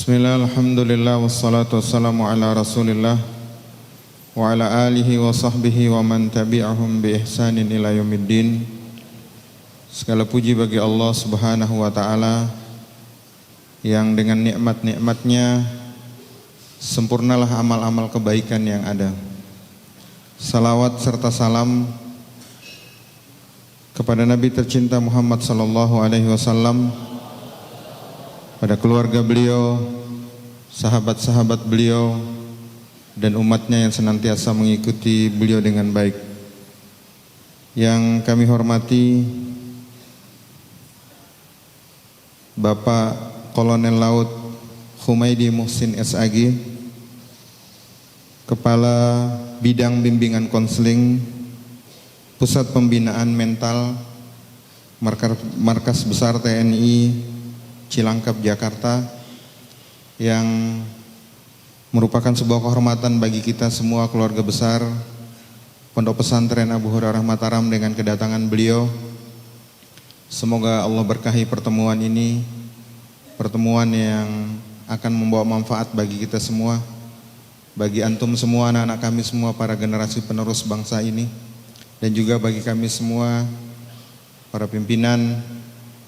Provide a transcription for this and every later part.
Bismillah, alhamdulillah, wassalatu wassalamu ala rasulillah wa ala alihi wa sahbihi wa man tabi'ahum bi ihsanin ila yaumiddin. Segala puji bagi Allah subhanahu wa ta'ala yang dengan nikmat-nikmatnya sempurnalah amal-amal kebaikan yang ada. Salawat serta salam kepada Nabi tercinta Muhammad sallallahu alaihi wasallam, pada keluarga beliau, sahabat-sahabat beliau, dan umatnya yang senantiasa mengikuti beliau dengan baik. Yang kami hormati Bapak Kolonel Laut Humaydi Muhsin SAG, Kepala Bidang Bimbingan Konseling Pusat Pembinaan Mental Markas Besar TNI Cilangkap, Jakarta, yang merupakan sebuah kehormatan bagi kita semua keluarga besar Pondok Pesantren Abu Hurairah Mataram dengan kedatangan beliau. Semoga Allah berkahi pertemuan ini, pertemuan yang akan membawa manfaat bagi kita semua, bagi antum semua, anak-anak kami semua, para generasi penerus bangsa ini, dan juga bagi kami semua, para pimpinan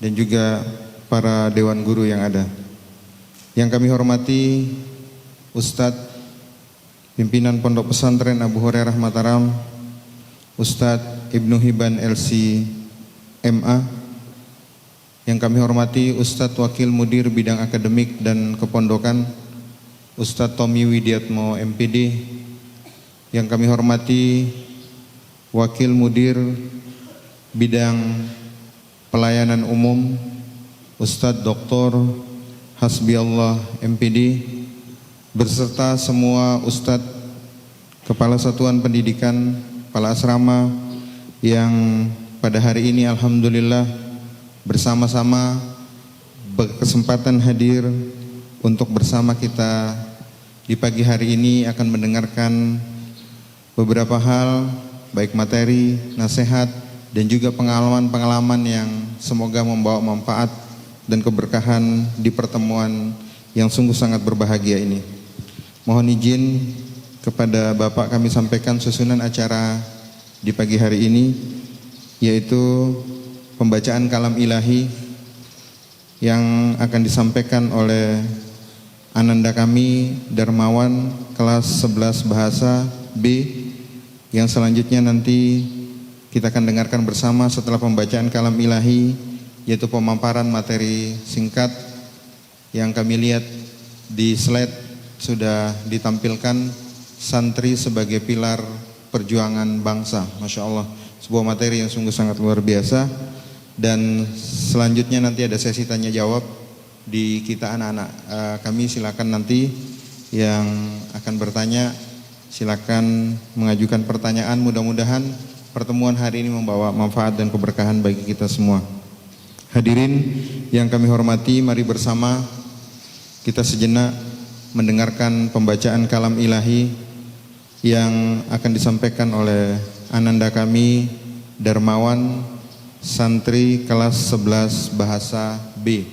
dan juga para dewan guru yang ada. Yang kami hormati Ustadz pimpinan Pondok Pesantren Abu Hurairah Mataram, Ustadz Ibnu Hibban LC MA. Yang kami hormati Ustadz Wakil Mudir Bidang Akademik dan Kepondokan, Ustadz Tommy Widiatmo MPD. Yang kami hormati Wakil Mudir Bidang Pelayanan Umum, Ustadz Dr. Hasbiallah MPD, berserta semua Ustadz, Kepala Satuan Pendidikan, Kepala Asrama yang pada hari ini alhamdulillah bersama-sama berkesempatan hadir untuk bersama kita di pagi hari ini akan mendengarkan beberapa hal, baik materi, nasihat, dan juga pengalaman-pengalaman yang semoga membawa manfaat dan keberkahan di pertemuan yang sungguh sangat berbahagia ini. Mohon izin kepada Bapak kami sampaikan susunan acara di pagi hari ini, yaitu pembacaan kalam ilahi yang akan disampaikan oleh Ananda kami Darmawan kelas 11 bahasa B, yang selanjutnya nanti kita akan dengarkan bersama setelah pembacaan kalam ilahi, yaitu pemaparan materi singkat yang kami lihat di slide sudah ditampilkan, santri sebagai pilar perjuangan bangsa. Masya Allah, sebuah materi yang sungguh sangat luar biasa. Dan selanjutnya nanti ada sesi tanya jawab di kita anak-anak kami. Silakan nanti yang akan bertanya silakan mengajukan pertanyaan. Mudah-mudahan pertemuan hari ini membawa manfaat dan keberkahan bagi kita semua. Hadirin yang kami hormati, mari bersama kita sejenak mendengarkan pembacaan kalam ilahi yang akan disampaikan oleh Ananda kami Darmawan, santri kelas 11 bahasa B,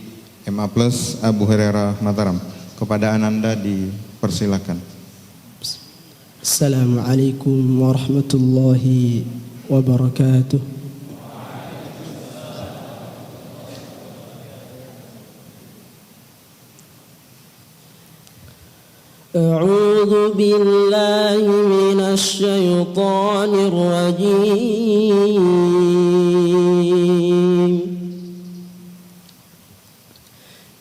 MA Plus Abu Hurairah Mataram. Kepada Ananda dipersilakan. Assalamualaikum warahmatullahi wabarakatuh. أعوذ بالله من الشيطان الرجيم.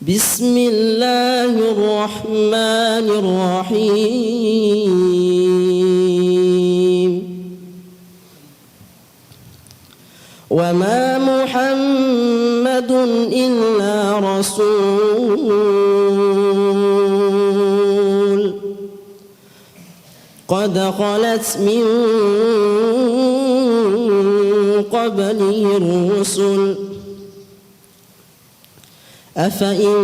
بسم الله الرحمن الرحيم. وما محمد إلا رسول قد خلت من قبله الرسل أفإن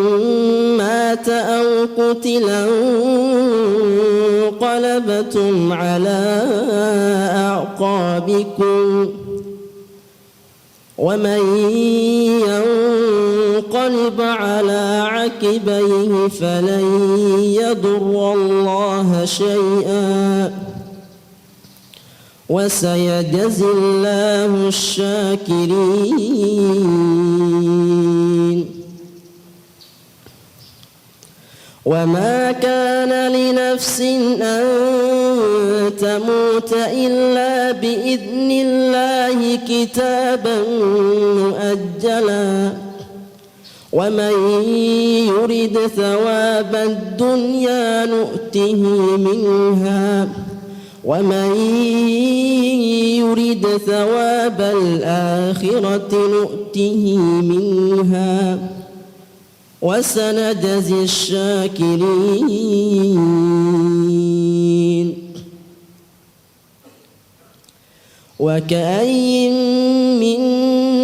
مات أو قتل انقلبتم على أعقابكم ومن ينقلب ينقلب على عقبيه فلن يضر الله شيئا وسيجزي الله الشاكرين وما كان لنفس أن تموت إلا بإذن الله كتابا مؤجلا ومن يرد ثواب الدنيا نؤته منها ومن يرد ثواب الآخرة نؤته منها وسنجزي الشاكرين وكأي من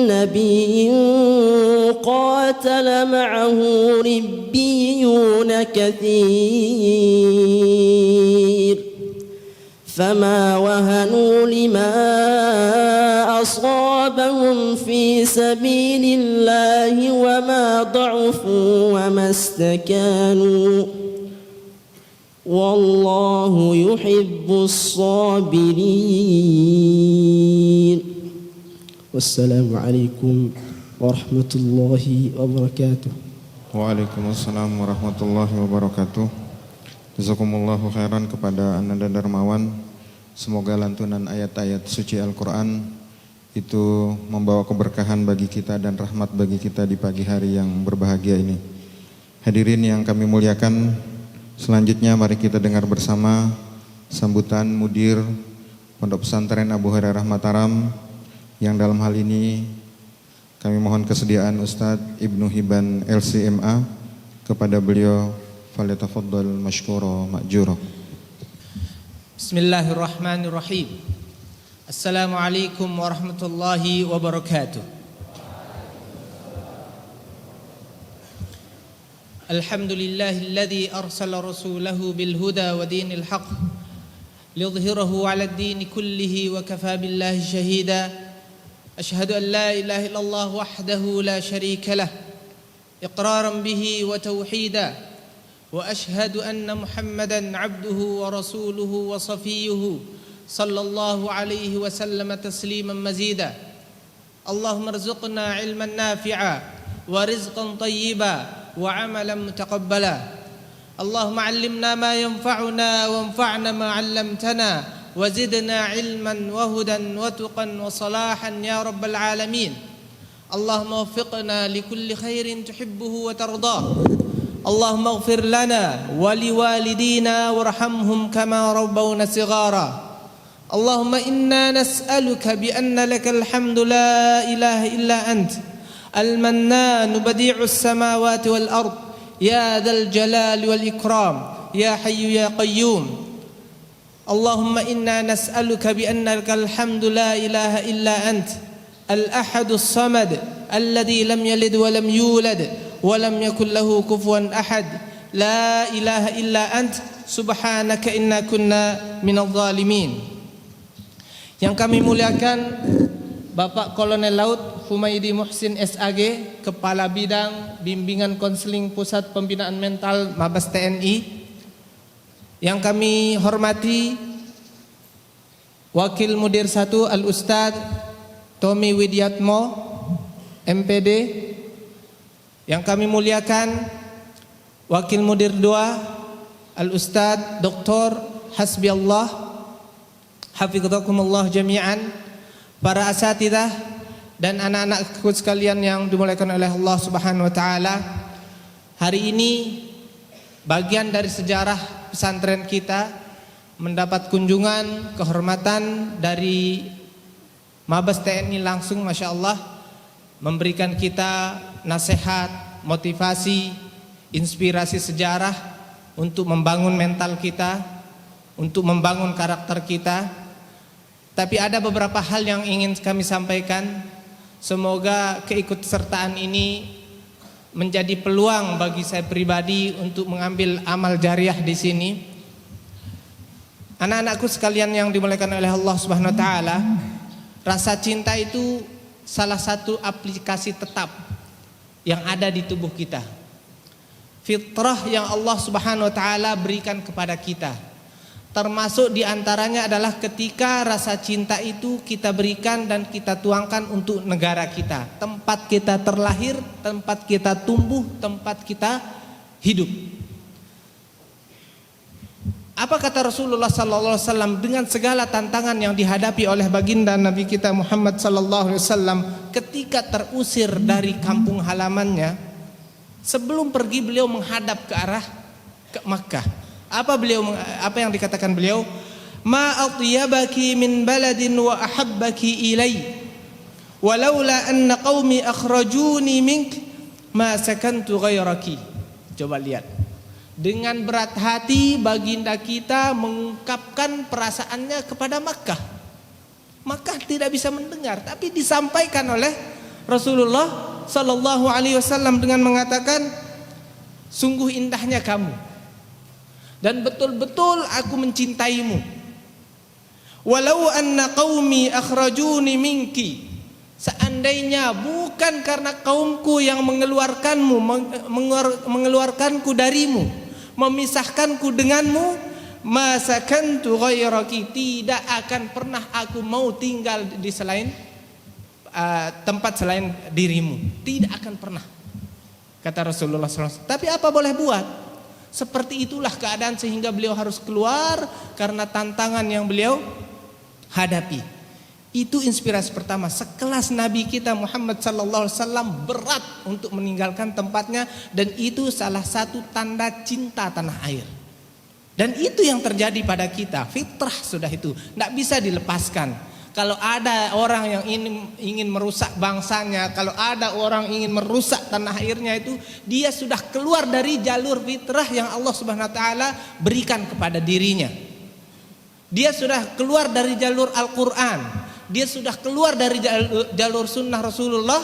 نبي قاتل معه ربيون كثير فما وهنوا لما أصابهم في سبيل الله وما ضعفوا وما استكانوا والله يحب الصابرين والسلام عليكم ورحمة الله وبركاته. Waalaikumsalam warahmatullahi wabarakatuh. Jazakumullahu khairan kepada Ananda Darmawan. Semoga lantunan ayat-ayat suci Al-Quran itu membawa keberkahan bagi kita dan rahmat bagi kita di pagi hari yang berbahagia ini. Hadirin yang kami muliakan, selanjutnya mari kita dengar bersama sambutan Mudir Pondok Pesantren Abu Hurairah Mataram, yang dalam hal ini kami mohon kesediaan Ustadz Ibnu Hiban LCMA. Kepada beliau falyatafaddal mashkura ma'jura. Bismillahirrahmanirrahim. Assalamualaikum warahmatullahi wabarakatuh. Alhamdulillahilladzi arsala rasulahu bil huda wa dinil haqq liyudhhirahu 'alad dini kullihi wa kafa billahi shahida. Ashhadu an la ilaha illallah wahdahu la sharika lah iqraran bihi wa tauhida. وأشهد أن محمدًا عبده ورسوله وصفيه صلى الله عليه وسلم تسليما مزيدا. اللهم ارزقنا علما نافعا ورزقا طيبا وعملا متقبلا. اللهم علمنا ما ينفعنا وانفعنا ما علمتنا وزدنا علما وهدى وتقا وصلاحا يا رب العالمين. اللهم وفقنا لكل خير تحبه وترضاه. اللهم اغفر لنا ولوالدينا وارحمهم كما ربونا صغارا. اللهم إنا نسألك بأن لك الحمد لا إله إلا أنت المنان بديع السماوات والأرض يا ذا الجلال والإكرام يا حي يا قيوم. اللهم إنا نسألك بأن لك الحمد لا إله إلا أنت الأحد الصمد الذي لم يلد ولم يولد ولم يكن له كفوا أحد لا إله إلا أنت سبحانك إنا كنا من الظالمين. Yang kami muliakan Bapak Kolonel Laut Humaydi Muhsin SAG, Kepala Bidang Bimbingan Konseling Pusat Pembinaan Mental Mabes TNI. Yang kami hormati Wakil Mudir 1 Al-Ustadz Tommy Widiatmo MPD. Yang kami muliakan Wakil Mudir 2 Al-Ustadz Dr. Hasbiallah Hafidzakumullah jami'an, para asatidzah dan anak-anakku sekalian yang dimuliakan oleh Allah Subhanahu wa taala. Hari ini bagian dari sejarah pesantren kita mendapat kunjungan kehormatan dari Mabes TNI langsung, Masya Allah, memberikan kita nasihat, motivasi, inspirasi sejarah untuk membangun mental kita, untuk membangun karakter kita. Tapi ada beberapa hal yang ingin kami sampaikan. Semoga keikutsertaan ini menjadi peluang bagi saya pribadi untuk mengambil amal jariah di sini. Anak-anakku sekalian yang dimuliakan oleh Allah Subhanahu wa taala, rasa cinta itu salah satu aplikasi tetap yang ada di tubuh kita. Fitrah yang Allah Subhanahu wa taala berikan kepada kita. Termasuk diantaranya adalah ketika rasa cinta itu kita berikan dan kita tuangkan untuk negara kita, tempat kita terlahir, tempat kita tumbuh, tempat kita hidup. Apa kata Rasulullah sallallahu alaihi wasallam dengan segala tantangan yang dihadapi oleh baginda Nabi kita Muhammad sallallahu alaihi wasallam ketika terusir dari kampung halamannya? Sebelum pergi beliau menghadap ke arah ke Makkah. Apa yang dikatakan beliau? Ma atyabaki min baladin wa ahabbaki ilai walaula anna qaumi akhrajuni mink ma sakantu ghairaki. Coba lihat. Dengan berat hati baginda kita mengungkapkan perasaannya kepada Makkah. Makkah tidak bisa mendengar, tapi disampaikan oleh Rasulullah sallallahu alaihi wasallam dengan mengatakan, sungguh indahnya kamu dan betul-betul aku mencintaimu. Walau anna qaumi akhrajuni minki, seandainya bukan karena kaumku yang mengeluarkanku darimu, memisahkanku denganmu, ma sakantu ghairaki, tidak akan pernah aku mau tinggal di selain tempat selain dirimu, tidak akan pernah, kata Rasulullah SAW. Tapi apa boleh buat? Seperti itulah keadaan sehingga beliau harus keluar karena tantangan yang beliau hadapi. Itu inspirasi pertama. Sekelas Nabi kita Muhammad sallallahu alaihi wasallam berat untuk meninggalkan tempatnya, dan itu salah satu tanda cinta tanah air. Dan itu yang terjadi pada kita. Fitrah sudah itu, tidak bisa dilepaskan. Kalau ada orang yang ingin merusak bangsanya, kalau ada orang ingin merusak tanah airnya, itu dia sudah keluar dari jalur fitrah yang Allah Subhanahu wa taala berikan kepada dirinya. Dia sudah keluar dari jalur Al-Qur'an. Dia sudah keluar dari jalur sunnah Rasulullah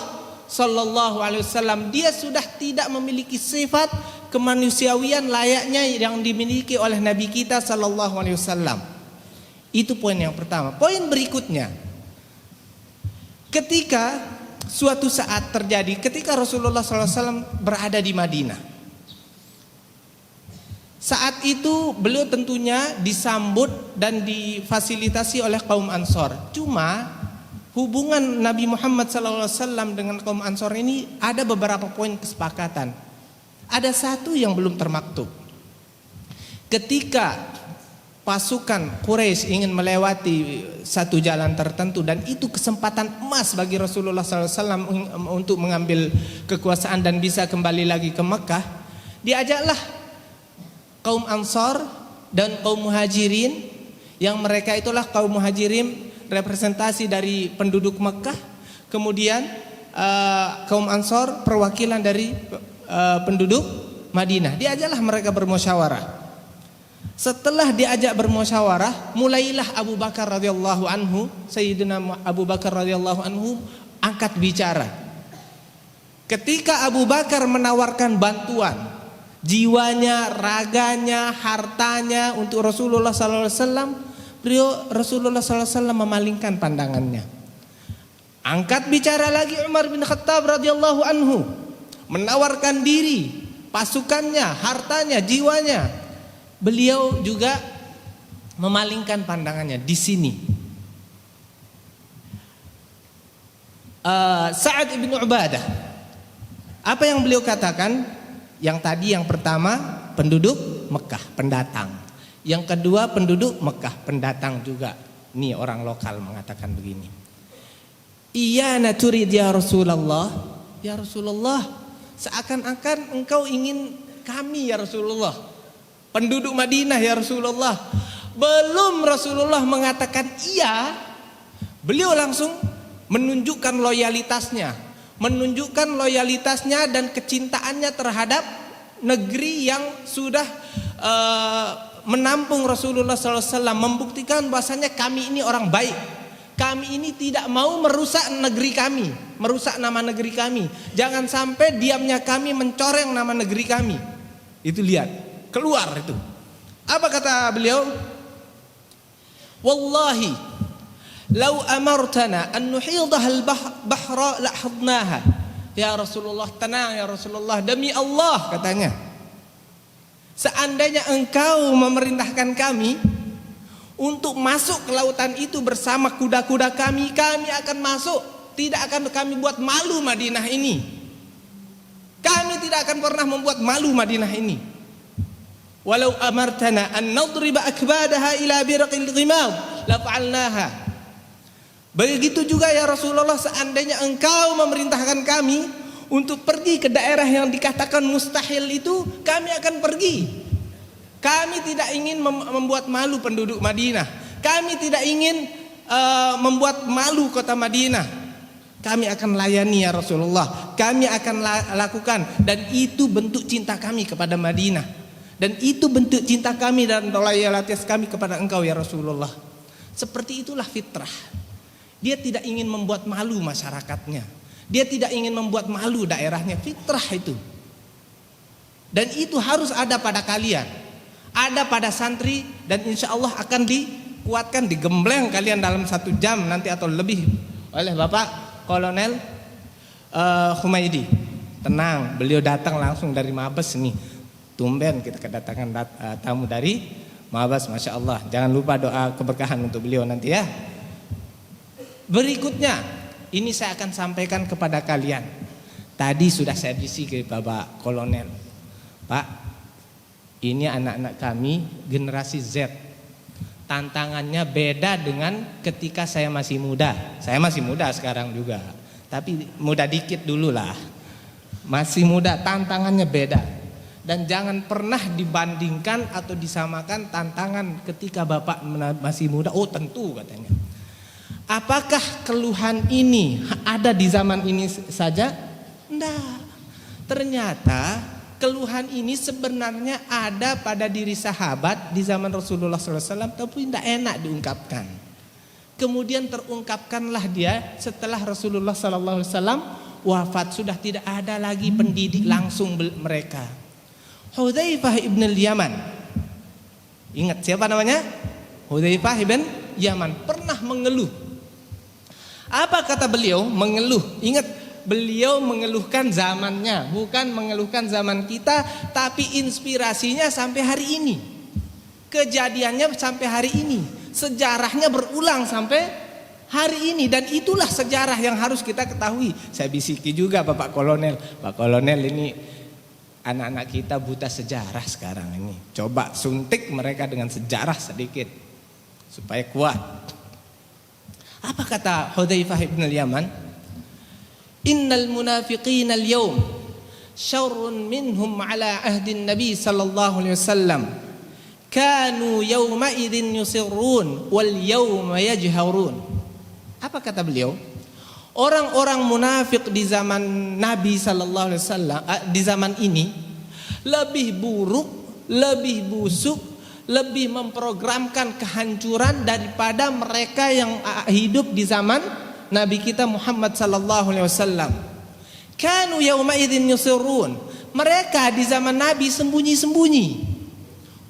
sallallahu alaihi wasallam. Dia sudah tidak memiliki sifat kemanusiawian layaknya yang dimiliki oleh Nabi kita sallallahu alaihi wasallam. Itu poin yang pertama. Poin berikutnya, ketika suatu saat terjadi, ketika Rasulullah SAW berada di Madinah, saat itu beliau tentunya disambut dan difasilitasi oleh kaum Ansor. Cuma hubungan Nabi Muhammad SAW dengan kaum Ansor ini ada beberapa poin kesepakatan. Ada satu yang belum termaktub. Ketika pasukan Quraisy ingin melewati satu jalan tertentu, dan itu kesempatan emas bagi Rasulullah SAW untuk mengambil kekuasaan dan bisa kembali lagi ke Mekah, diajaklah kaum Ansor dan kaum Muhajirin, yang mereka itulah kaum Muhajirin representasi dari penduduk Mekah, kemudian kaum Ansor perwakilan dari penduduk Madinah. Diajaklah mereka bermusyawarah. Setelah diajak bermusyawarah, mulailah Abu Bakar radhiyallahu anhu, Sayyidina Abu Bakar radhiyallahu anhu angkat bicara. Ketika Abu Bakar menawarkan bantuan, jiwanya, raganya, hartanya untuk Rasulullah sallallahu alaihi wasallam, Rasulullah sallallahu alaihi wasallam memalingkan pandangannya. Angkat bicara lagi Umar bin Khattab radhiyallahu anhu, menawarkan diri, pasukannya, hartanya, jiwanya. Beliau juga memalingkan pandangannya. Di sini Sa'ad ibn Ubadah, apa yang beliau katakan? Yang tadi yang pertama penduduk Mekah, pendatang. Yang kedua penduduk Mekah, pendatang juga. Ini orang lokal mengatakan begini. Iya naturid ya Rasulullah. Ya Rasulullah, seakan-akan engkau ingin kami ya Rasulullah, penduduk Madinah ya Rasulullah. Belum Rasulullah mengatakan iya, beliau langsung menunjukkan loyalitasnya dan kecintaannya terhadap negeri yang sudah menampung Rasulullah SAW, membuktikan bahasanya kami ini orang baik, kami ini tidak mau merusak negeri kami, merusak nama negeri kami, jangan sampai diamnya kami mencoreng nama negeri kami. Itu lihat, keluar itu. Apa kata beliau? Wallahi law amartana an nuhidaha al-bahra la hadnaha Ya Rasulullah, tenang ya Rasulullah, demi Allah katanya, seandainya engkau memerintahkan kami untuk masuk ke lautan itu bersama kuda-kuda kami akan masuk. Tidak akan kami buat malu Madinah ini. Kami tidak akan pernah membuat malu Madinah ini. Walau amartana an nadriba akbadaha ila birqil ghimam la fa'alnaha. Begitu juga ya Rasulullah, seandainya engkau memerintahkan kami untuk pergi ke daerah yang dikatakan mustahil itu, kami akan pergi. Kami tidak ingin membuat malu penduduk Madinah. Kami tidak ingin membuat malu kota Madinah. Kami akan layani ya Rasulullah. Kami akan lakukan, dan itu bentuk cinta kami kepada Madinah. Dan itu bentuk cinta kami dan loyalitas kami kepada engkau ya Rasulullah. Seperti itulah fitrah. Dia tidak ingin membuat malu masyarakatnya. Dia tidak ingin membuat malu daerahnya. Fitrah itu. Dan itu harus ada pada kalian. Ada pada santri, dan insya Allah akan dikuatkan, digembleng kalian dalam 1 jam nanti atau lebih oleh Bapak Kolonel Humaydi. Tenang, beliau datang langsung dari Mabes nih. Tumben kita kedatangan tamu dari Mabes, Masya Allah. Jangan lupa doa keberkahan untuk beliau nanti ya. Berikutnya, ini saya akan sampaikan kepada kalian. Tadi sudah saya bisikin Bapak Kolonel, Pak, ini anak-anak kami generasi Z. Tantangannya beda dengan ketika saya masih muda. Saya masih muda sekarang juga, tapi muda dikit dulu lah. Masih muda, tantangannya beda. Dan jangan pernah dibandingkan atau disamakan tantangan ketika Bapak masih muda. Oh tentu katanya. Apakah keluhan ini ada di zaman ini saja? Enggak. Ternyata keluhan ini sebenarnya ada pada diri sahabat di zaman Rasulullah SAW, tapi tidak enak diungkapkan. Kemudian terungkapkanlah dia setelah Rasulullah SAW wafat. Sudah tidak ada lagi pendidik langsung mereka. Hudzaifah ibn al-Yaman. Ingat siapa namanya? Hudzaifah ibn Yaman pernah mengeluh. Apa kata beliau? Mengeluh. Ingat, beliau mengeluhkan zamannya, bukan mengeluhkan zaman kita, tapi inspirasinya sampai hari ini. Kejadiannya sampai hari ini. Sejarahnya berulang sampai hari ini, dan itulah sejarah yang harus kita ketahui. Saya bisiki juga Bapak Kolonel. Pak Kolonel, ini anak-anak kita buta sejarah sekarang ini. Coba suntik mereka dengan sejarah sedikit supaya kuat. Apa kata Hudzaifah ibn al-Yaman? Innal munafiqina al-yawm syarrun minhum ala ahdin Nabi sallallahu alaihi wasallam. Kanu yawma idzin yusirrun wal yawma yajharun. Apa kata beliau? Orang-orang munafik di zaman Nabi sallallahu alaihi wasallam, di zaman ini lebih buruk, lebih busuk, lebih memprogramkan kehancuran daripada mereka yang hidup di zaman Nabi kita Muhammad sallallahu alaihi wasallam. Kanu yauma idzin yusirrun. Mereka di zaman Nabi sembunyi-sembunyi.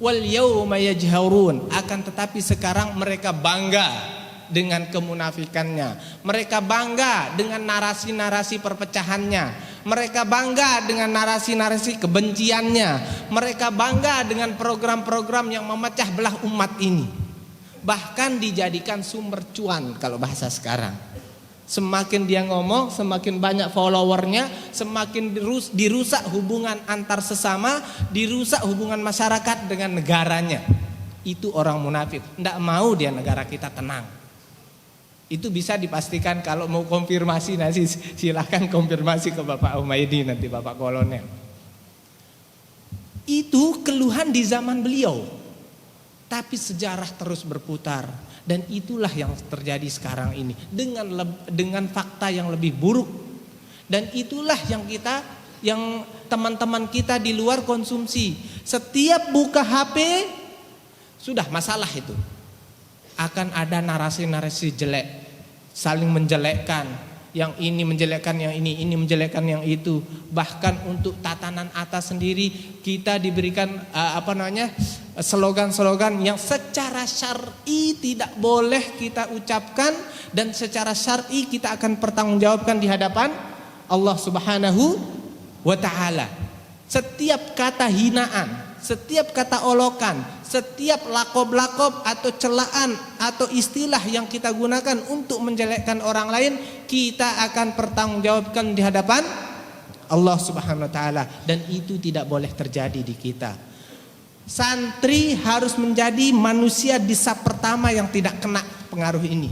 Wal yauma yajharun. Akan tetapi sekarang mereka bangga dengan kemunafikannya. Mereka bangga dengan narasi-narasi perpecahannya. Mereka bangga dengan narasi-narasi kebenciannya. Mereka bangga dengan program-program yang memecah belah umat ini. Bahkan dijadikan sumber cuan kalau bahasa sekarang. Semakin dia ngomong, semakin banyak followernya, semakin dirusak hubungan antar sesama, dirusak hubungan masyarakat dengan negaranya. Itu orang munafik. Tidak mau dia negara kita tenang. Itu bisa dipastikan. Kalau mau konfirmasi nanti silahkan konfirmasi ke Bapak Humaydi nanti, Bapak Kolonel. Itu keluhan di zaman beliau. Tapi sejarah terus berputar, dan itulah yang terjadi sekarang ini dengan fakta yang lebih buruk. Dan itulah yang teman-teman kita di luar konsumsi. Setiap buka HP sudah masalah itu. Akan ada narasi-narasi jelek, saling menjelekkan. Yang ini menjelekkan yang ini menjelekkan yang itu. Bahkan untuk tatanan atas sendiri kita diberikan slogan-slogan yang secara syar'i tidak boleh kita ucapkan, dan secara syar'i kita akan pertanggungjawabkan di hadapan Allah Subhanahu wa ta'ala. Setiap kata hinaan, setiap kata olokan, setiap lakob-lakob atau celaan atau istilah yang kita gunakan untuk menjelekkan orang lain, kita akan pertanggungjawabkan di hadapan Allah Subhanahu wa ta'ala. Dan itu tidak boleh terjadi di kita. Santri harus menjadi manusia di saf pertama yang tidak kena pengaruh ini.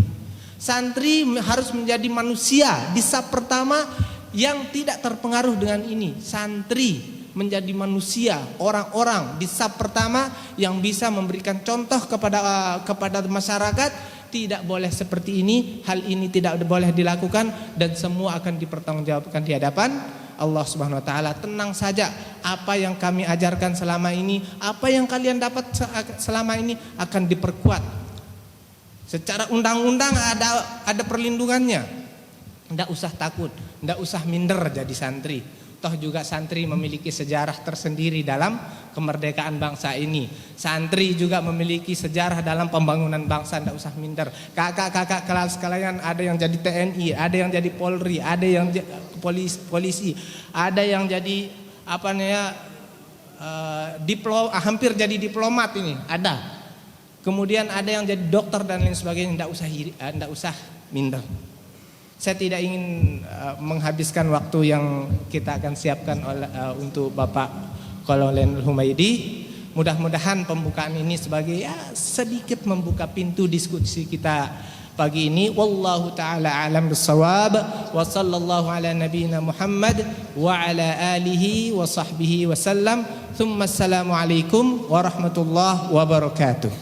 Santri harus menjadi manusia di saf pertama yang tidak terpengaruh dengan ini. Santri menjadi manusia, orang-orang di saf pertama yang bisa memberikan contoh kepada masyarakat. Tidak boleh seperti ini, hal ini tidak boleh dilakukan, dan semua akan dipertanggungjawabkan di hadapan Allah Subhanahu wa ta'ala. Tenang saja, apa yang kami ajarkan selama ini, apa yang kalian dapat selama ini akan diperkuat. Secara undang-undang ada perlindungannya. Tidak usah takut, tidak usah minder jadi santri. Toh juga santri memiliki sejarah tersendiri dalam kemerdekaan bangsa ini. Santri juga memiliki sejarah dalam pembangunan bangsa, tidak usah minder. Kakak-kakak kelas kalian ada yang jadi TNI, ada yang jadi Polri, ada yang polisi, ada yang jadi hampir jadi diplomat ini, ada. Kemudian ada yang jadi dokter dan lain sebagainya. Tidak usah minder. Saya tidak ingin menghabiskan waktu yang kita akan siapkan untuk Bapak Kolonel Humaydi. Mudah-mudahan pembukaan ini sebagai sedikit membuka pintu diskusi kita pagi ini. Wallahu ta'ala alam bissawab. Wa sallallahu ala nabiyyina Muhammad wa ala alihi wa sahbihi wa sallam. Thumma assalamu alaikum warahmatullahi wabarakatuh.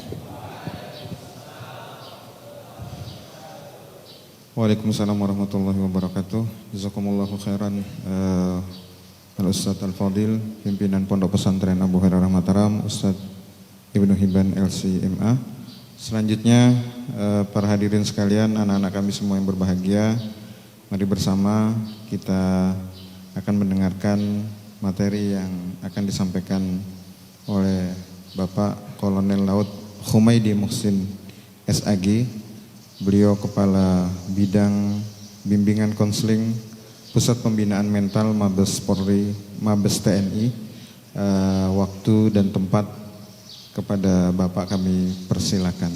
Waalaikumsalam warahmatullahi wabarakatuh. Jazakumullahu khairan Al-Ustadz Al-Fadil, pimpinan Pondok Pesantren Abu Hurairah Mataram, Ustadz Ibnu Hibban LCMA. Selanjutnya para hadirin sekalian, anak-anak kami semua yang berbahagia, mari bersama kita akan mendengarkan materi yang akan disampaikan oleh Bapak Kolonel Laut Humaydi Muhsin SAG. Beliau Kepala Bidang Bimbingan Konseling Pusat Pembinaan Mental Mabes Polri, Mabes TNI. Waktu dan tempat kepada Bapak kami persilakan.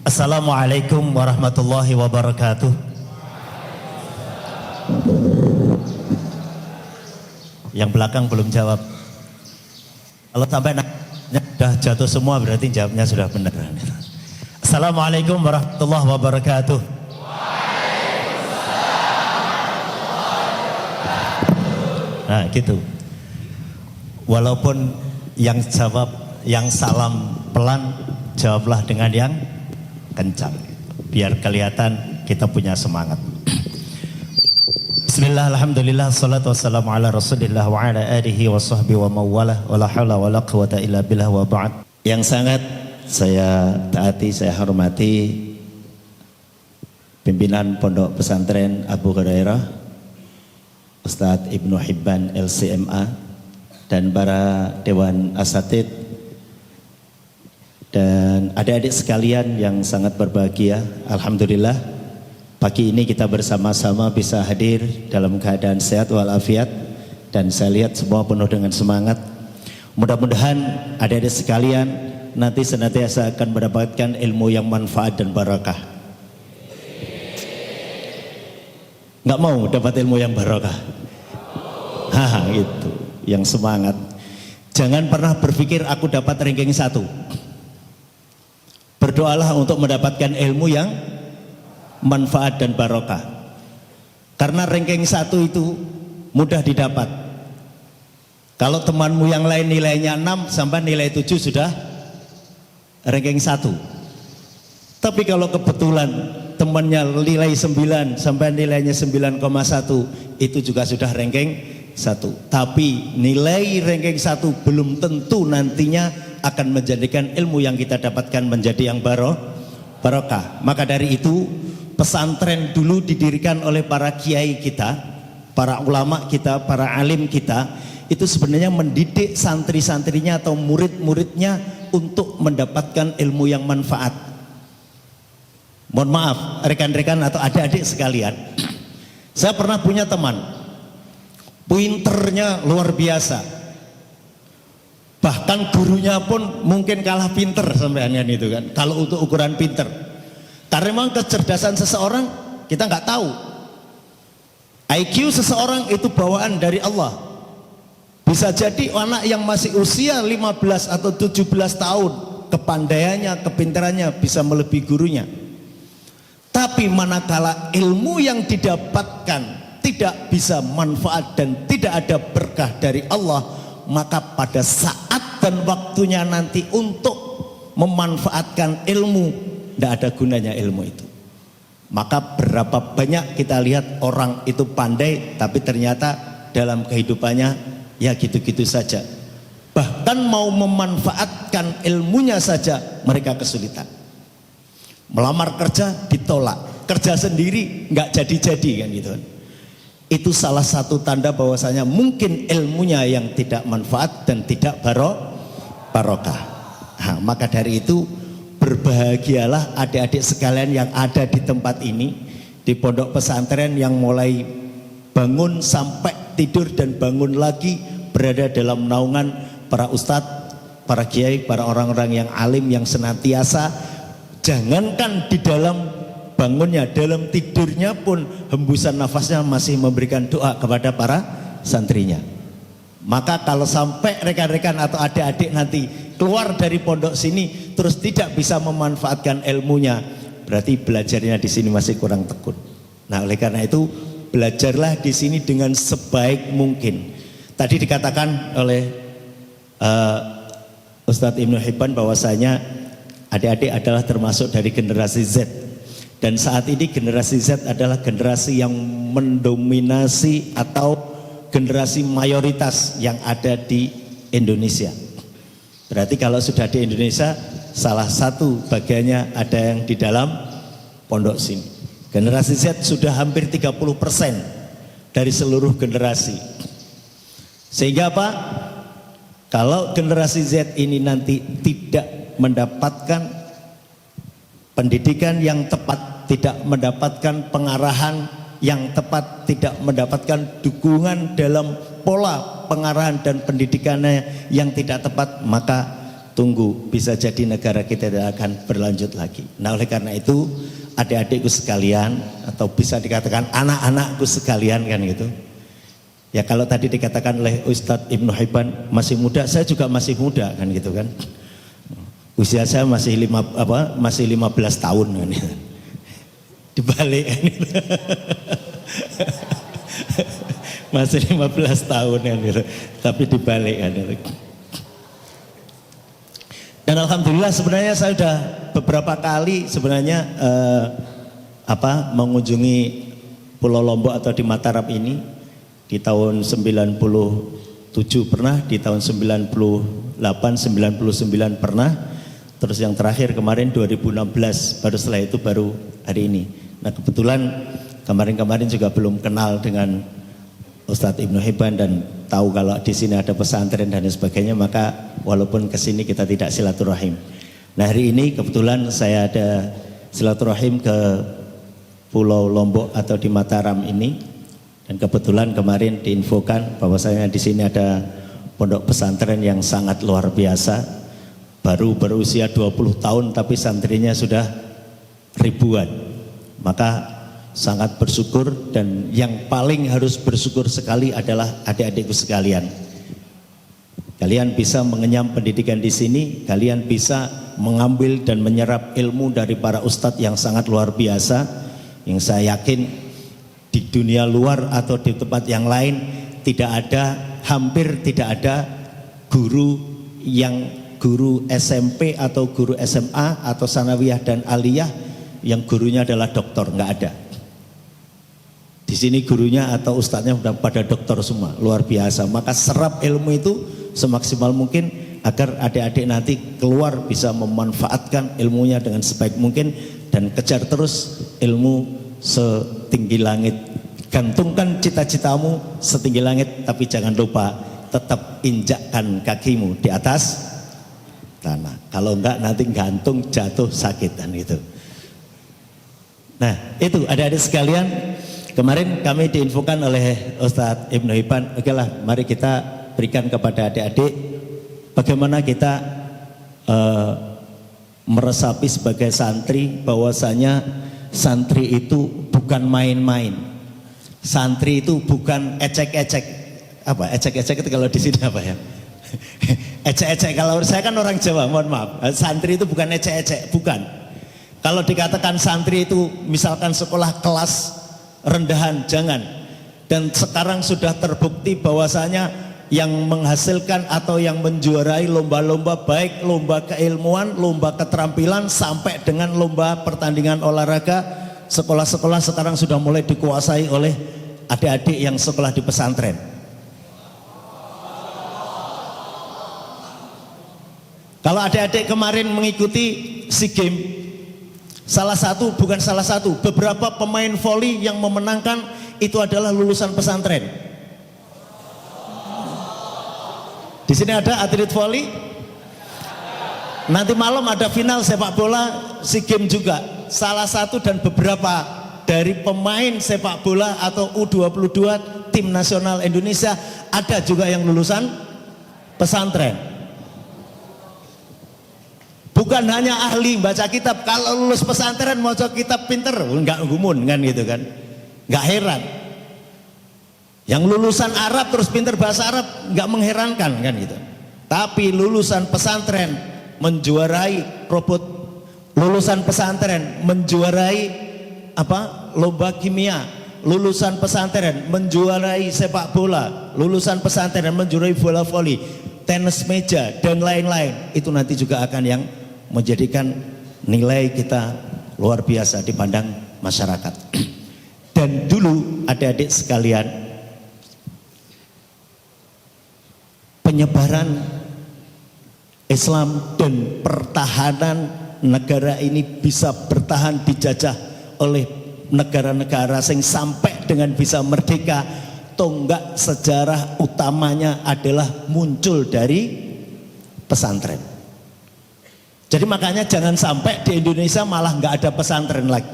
Assalamualaikum warahmatullahi wabarakatuh. Yang belakang belum jawab. Kalau sampai sudah jatuh semua berarti jawabnya sudah benar. Assalamualaikum warahmatullahi wabarakatuh. Nah gitu. Walaupun yang jawab, yang salam pelan, jawablah dengan yang kencang. Biar kelihatan kita punya semangat. Bismillah, alhamdulillah, salatu wassalamu ala rasulillah wa ala alihi wa sahbihi wa mawalah wa la hawla wa la quwata illa billah wa ba'd. Yang sangat saya taati, saya hormati pimpinan Pondok Pesantren Abu Hurairah, Ustadz Ibnu Hibban LCMA, dan para Dewan Asatid dan adik-adik sekalian yang sangat berbahagia. Alhamdulillah pagi ini kita bersama-sama bisa hadir dalam keadaan sehat walafiat, dan saya lihat semua penuh dengan semangat. Mudah-mudahan adik-adik sekalian nanti senantiasa akan mendapatkan ilmu yang manfaat dan barakah. Nggak mau dapat ilmu yang barakah? Itu yang semangat. Jangan pernah berpikir aku dapat ranking 1. Berdoalah untuk mendapatkan ilmu yang manfaat dan barakah. Karena ranking 1 itu mudah didapat. Kalau temanmu yang lain nilainya 6 sampai nilai 7 sudah ranking 1. Tapi kalau kebetulan temannya nilai 9 sampai nilainya 9,1, itu juga sudah ranking 1. Tapi nilai ranking 1 belum tentu nantinya akan menjadikan ilmu yang kita dapatkan menjadi yang barokah. Maka dari itu pesantren dulu didirikan oleh para kiai kita, para ulama kita, para alim kita. Itu sebenarnya mendidik santri-santrinya atau murid-muridnya untuk mendapatkan ilmu yang manfaat. Mohon maaf rekan-rekan atau adik-adik sekalian, Saya pernah punya teman, pinternya luar biasa. Bahkan gurunya pun mungkin kalah pinter sampai itu kan. Kalau untuk ukuran pinter, karena memang kecerdasan seseorang kita nggak tahu. IQ seseorang itu bawaan dari Allah. Bisa jadi anak yang masih usia 15 atau 17 tahun, kepandaiannya, kepintarannya bisa melebihi gurunya. Tapi manakala ilmu yang didapatkan tidak bisa manfaat dan tidak ada berkah dari Allah, maka pada saat dan waktunya nanti untuk memanfaatkan ilmu, tidak ada gunanya ilmu itu. Maka berapa banyak kita lihat orang itu pandai tapi ternyata dalam kehidupannya ya gitu-gitu saja. Bahkan mau memanfaatkan ilmunya saja mereka kesulitan. Melamar kerja ditolak, kerja sendiri nggak jadi-jadi kan gitu. Itu salah satu tanda bahwasanya mungkin ilmunya yang tidak manfaat dan tidak barokah. Nah, maka dari itu berbahagialah adik-adik sekalian yang ada di tempat ini, di pondok pesantren, yang mulai bangun sampai tidur dan bangun lagi berada dalam naungan para ustadz, para kiai, para orang-orang yang alim yang senantiasa, jangankan di dalam bangunnya, dalam tidurnya pun hembusan nafasnya masih memberikan doa kepada para santrinya. Maka kalau sampai rekan-rekan atau adik-adik nanti keluar dari pondok sini terus tidak bisa memanfaatkan ilmunya, berarti belajarnya di sini masih kurang tekun. Nah, oleh karena itu belajarlah di sini dengan sebaik mungkin. Tadi dikatakan oleh Ustadz Ibnu Hibban bahwasanya adik-adik adalah termasuk dari generasi Z. Dan saat ini generasi Z adalah generasi yang mendominasi atau generasi mayoritas yang ada di Indonesia. Berarti kalau sudah di Indonesia, salah satu bagiannya ada yang di dalam pondok sini. Generasi Z sudah hampir 30% dari seluruh generasi. Sehingga apa? Kalau generasi Z ini nanti tidak mendapatkan pendidikan yang tepat, tidak mendapatkan pengarahan yang tepat, tidak mendapatkan dukungan dalam pola pengarahan dan pendidikannya yang tidak tepat, maka tunggu, bisa jadi negara kita tidak akan berlanjut lagi. Nah, oleh karena itu adik-adikku sekalian, atau bisa dikatakan anak-anakku sekalian kan gitu. Ya kalau tadi dikatakan oleh Ustadz Ibnu Hibban masih muda, saya juga masih muda kan gitu kan. Usia saya masih 15 tahun kan. Dibalik kan gitu. Masih 15 tahun kan gitu. Tapi dibalik kan gitu. Dan alhamdulillah sebenarnya saya sudah beberapa kali sebenarnya mengunjungi Pulau Lombok atau di Mataram ini. Di tahun 97 pernah, di tahun 98, 99 pernah. Terus yang terakhir kemarin 2016, baru setelah itu baru hari ini. Nah, kebetulan kemarin-kemarin juga belum kenal dengan Ustadz Ibnu Hibban dan tahu kalau di sini ada pesantren dan sebagainya, maka walaupun ke sini kita tidak silaturahim. Nah, hari ini kebetulan saya ada silaturahim ke Pulau Lombok atau di Mataram ini. Dan kebetulan kemarin diinfokan bahwasanya di sini ada pondok pesantren yang sangat luar biasa. Baru berusia 20 tahun tapi santrinya sudah ribuan. Maka sangat bersyukur, dan yang paling harus bersyukur sekali adalah adik-adikku sekalian. Kalian bisa mengenyam pendidikan di sini, kalian bisa mengambil dan menyerap ilmu dari para ustadz yang sangat luar biasa, yang saya yakin di dunia luar atau di tempat yang lain hampir tidak ada guru SMP atau guru SMA atau sanawiyah dan aliyah yang gurunya adalah doktor, nggak ada. Di sini gurunya atau ustadznya sudah pada doktor semua, luar biasa. Maka serap ilmu itu semaksimal mungkin agar adik-adik nanti keluar bisa memanfaatkan ilmunya dengan sebaik mungkin dan kejar terus ilmu setinggi langit. Gantungkan cita-citamu setinggi langit, tapi jangan lupa tetap injakkan kakimu di atas tanah. Kalau enggak nanti gantung jatuh sakit dan itu. Nah, itu adik-adik sekalian, kemarin kami diinfokan oleh Ustadz Ibnu Hibban, oke lah, mari kita berikan kepada adik-adik bagaimana kita meresapi sebagai santri, bahwasanya santri itu bukan main-main, santri itu bukan ecek-ecek. Apa ecek-ecek itu kalau di sini apa ya? Ecek-ecek, kalau saya kan orang Jawa, mohon maaf, santri itu bukan ecek-ecek, bukan. Kalau dikatakan santri itu misalkan sekolah kelas rendahan, jangan. Dan sekarang sudah terbukti bahwasanya yang menghasilkan atau yang menjuarai lomba-lomba, baik lomba keilmuan, lomba keterampilan, sampai dengan lomba pertandingan olahraga, sekolah-sekolah sekarang sudah mulai dikuasai oleh adik-adik yang sekolah di pesantren. Kalau adik-adik kemarin mengikuti SEA Games, beberapa pemain voli yang memenangkan itu adalah lulusan pesantren. Di sini ada atlet voli. Nanti malam ada final sepak bola SEA Games juga. Salah satu dan beberapa dari pemain sepak bola atau U22 tim nasional Indonesia ada juga yang lulusan pesantren. Bukan hanya ahli baca kitab, kalau lulus pesantren mau kitab pinter, enggak gumun kan gitu kan, enggak heran. Yang lulusan Arab terus pinter bahasa Arab enggak mengherankan kan gitu. Tapi lulusan pesantren menjuarai robot, lulusan pesantren menjuarai lomba kimia, lulusan pesantren menjuarai sepak bola, lulusan pesantren menjuarai bola voli, tenis meja dan lain-lain. Itu nanti juga akan yang menjadikan nilai kita luar biasa dipandang masyarakat. Dan dulu adik-adik sekalian, penyebaran Islam dan pertahanan negara ini bisa bertahan dijajah oleh negara-negara asing sampai dengan bisa merdeka. Tonggak sejarah utamanya adalah muncul dari pesantren. Jadi makanya jangan sampai di Indonesia malah nggak ada pesantren lagi.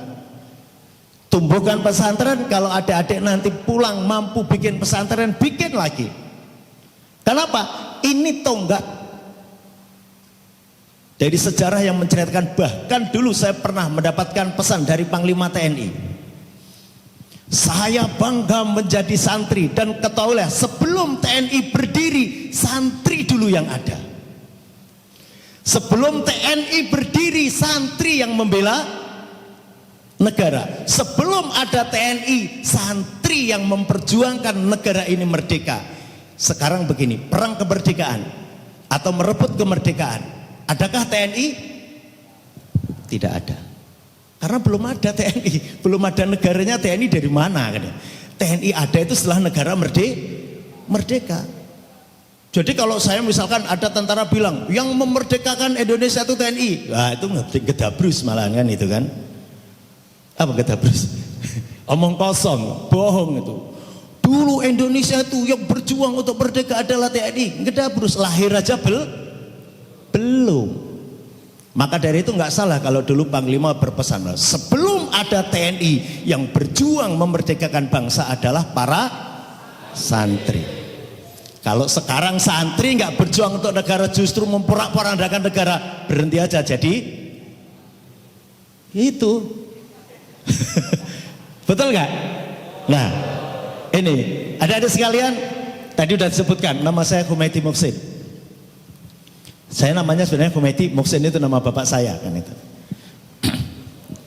Tumbuhkan pesantren, kalau adik-adik nanti pulang mampu bikin pesantren, bikin lagi. Kenapa? Ini tonggak dari sejarah yang menceritakan. Bahkan dulu saya pernah mendapatkan pesan dari Panglima TNI. Saya bangga menjadi santri, dan ketahuilah sebelum TNI berdiri, santri dulu yang ada. Sebelum TNI berdiri, santri yang membela negara. Sebelum ada TNI, santri yang memperjuangkan negara ini merdeka. Sekarang begini, perang kemerdekaan atau merebut kemerdekaan, adakah TNI? Tidak ada. Karena belum ada TNI, belum ada negaranya. TNI dari mana? TNI ada itu setelah negara merdeka. Jadi kalau saya misalkan ada tentara bilang yang memerdekakan Indonesia itu TNI, wah itu gedabrus malahan kan itu kan. Apa gedabrus? Omong kosong, bohong itu. Dulu Indonesia itu yang berjuang untuk merdeka adalah TNI. Gedabrus, lahir aja belum. Maka dari itu nggak salah kalau dulu Panglima berpesan, sebelum ada TNI, yang berjuang memerdekakan bangsa adalah para santri. Kalau sekarang santri nggak berjuang untuk negara, justru memporak-porandakan negara, berhenti aja jadi itu. Betul nggak? Nah, ini adik-adik sekalian, tadi udah disebutkan nama saya Humaiti Muhsin. Saya namanya sebenarnya Humaiti Muhsin, itu nama bapak saya kan itu.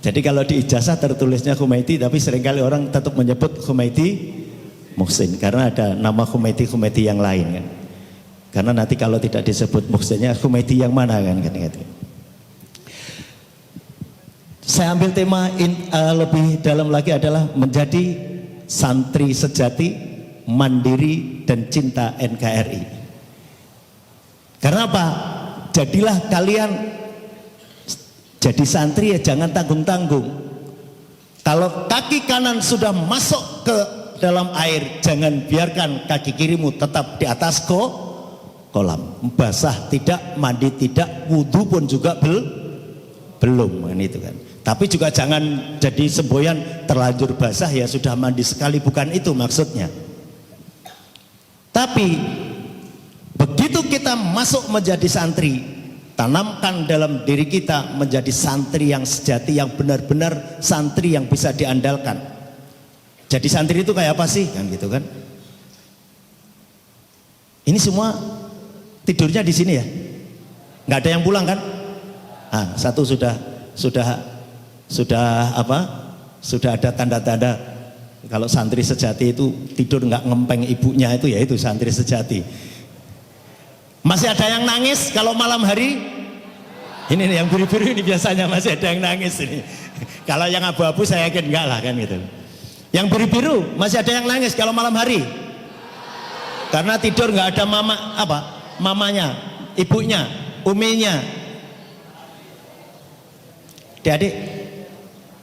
Jadi kalau di ijazah tertulisnya Humaiti, tapi seringkali orang tetap menyebut Humaiti Muhsin karena ada nama Humaiti yang lain kan. Karena nanti kalau tidak disebut Muhsinnya, Humaiti yang mana kan gitu. Saya ambil tema lebih dalam lagi adalah menjadi santri sejati, mandiri dan cinta NKRI. Karena apa? Jadilah kalian jadi santri ya jangan tanggung-tanggung. Kalau kaki kanan sudah masuk ke dalam air, jangan biarkan kaki kirimu tetap di atas kolam. Basah tidak, mandi tidak, wudhu pun juga belum kan itu kan. Tapi juga jangan jadi semboyan terlanjur basah ya sudah mandi sekali, bukan itu maksudnya. Tapi begitu kita masuk menjadi santri, tanamkan dalam diri kita menjadi santri yang sejati, yang benar-benar santri yang bisa diandalkan. Jadi santri itu kayak apa sih? Kan gitu kan. Ini semua tidurnya di sini ya? Nggak ada yang pulang kan? Nah, satu sudah apa? Sudah ada tanda-tanda kalau santri sejati itu tidur nggak ngempeng ibunya, itu ya itu santri sejati. Masih ada yang nangis kalau malam hari? Ini nih, yang biru-biru ini biasanya masih ada yang nangis ini. Kalau yang abu-abu saya yakin enggak lah kan gitu. Yang biru-biru masih ada yang nangis kalau malam hari? Karena tidur nggak ada mamanya, ibunya, uminya. Adik-adik,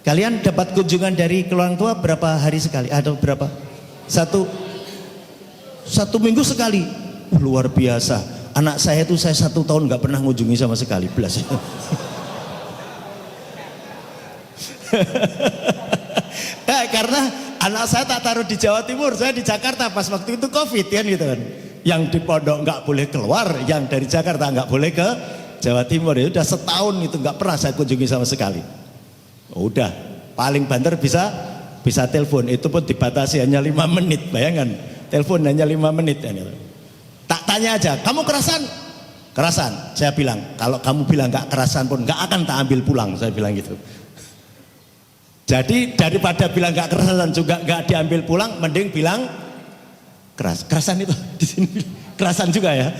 kalian dapat kunjungan dari orang tua berapa hari sekali? Atau berapa? Satu minggu sekali. Luar biasa. Anak saya itu saya 1 tahun nggak pernah mengunjungi sama sekali. Belas. Karena anak saya tak taruh di Jawa Timur, saya di Jakarta pas waktu itu Covid kan gitu kan. Yang di pondok nggak boleh keluar, yang dari Jakarta nggak boleh ke Jawa Timur. Ya udah setahun itu nggak pernah saya kunjungi sama sekali. Udah paling banter bisa telepon, itu pun dibatasi hanya 5 menit. Bayangkan telepon hanya 5 menit ya. Tak tanya aja, kamu kerasan? Kerasan. Saya bilang, kalau kamu bilang nggak kerasan pun nggak akan tak ambil pulang. Saya bilang gitu. Jadi daripada bilang nggak kerasan juga nggak diambil pulang, mending bilang keras. Kerasan itu di sini kerasan juga ya.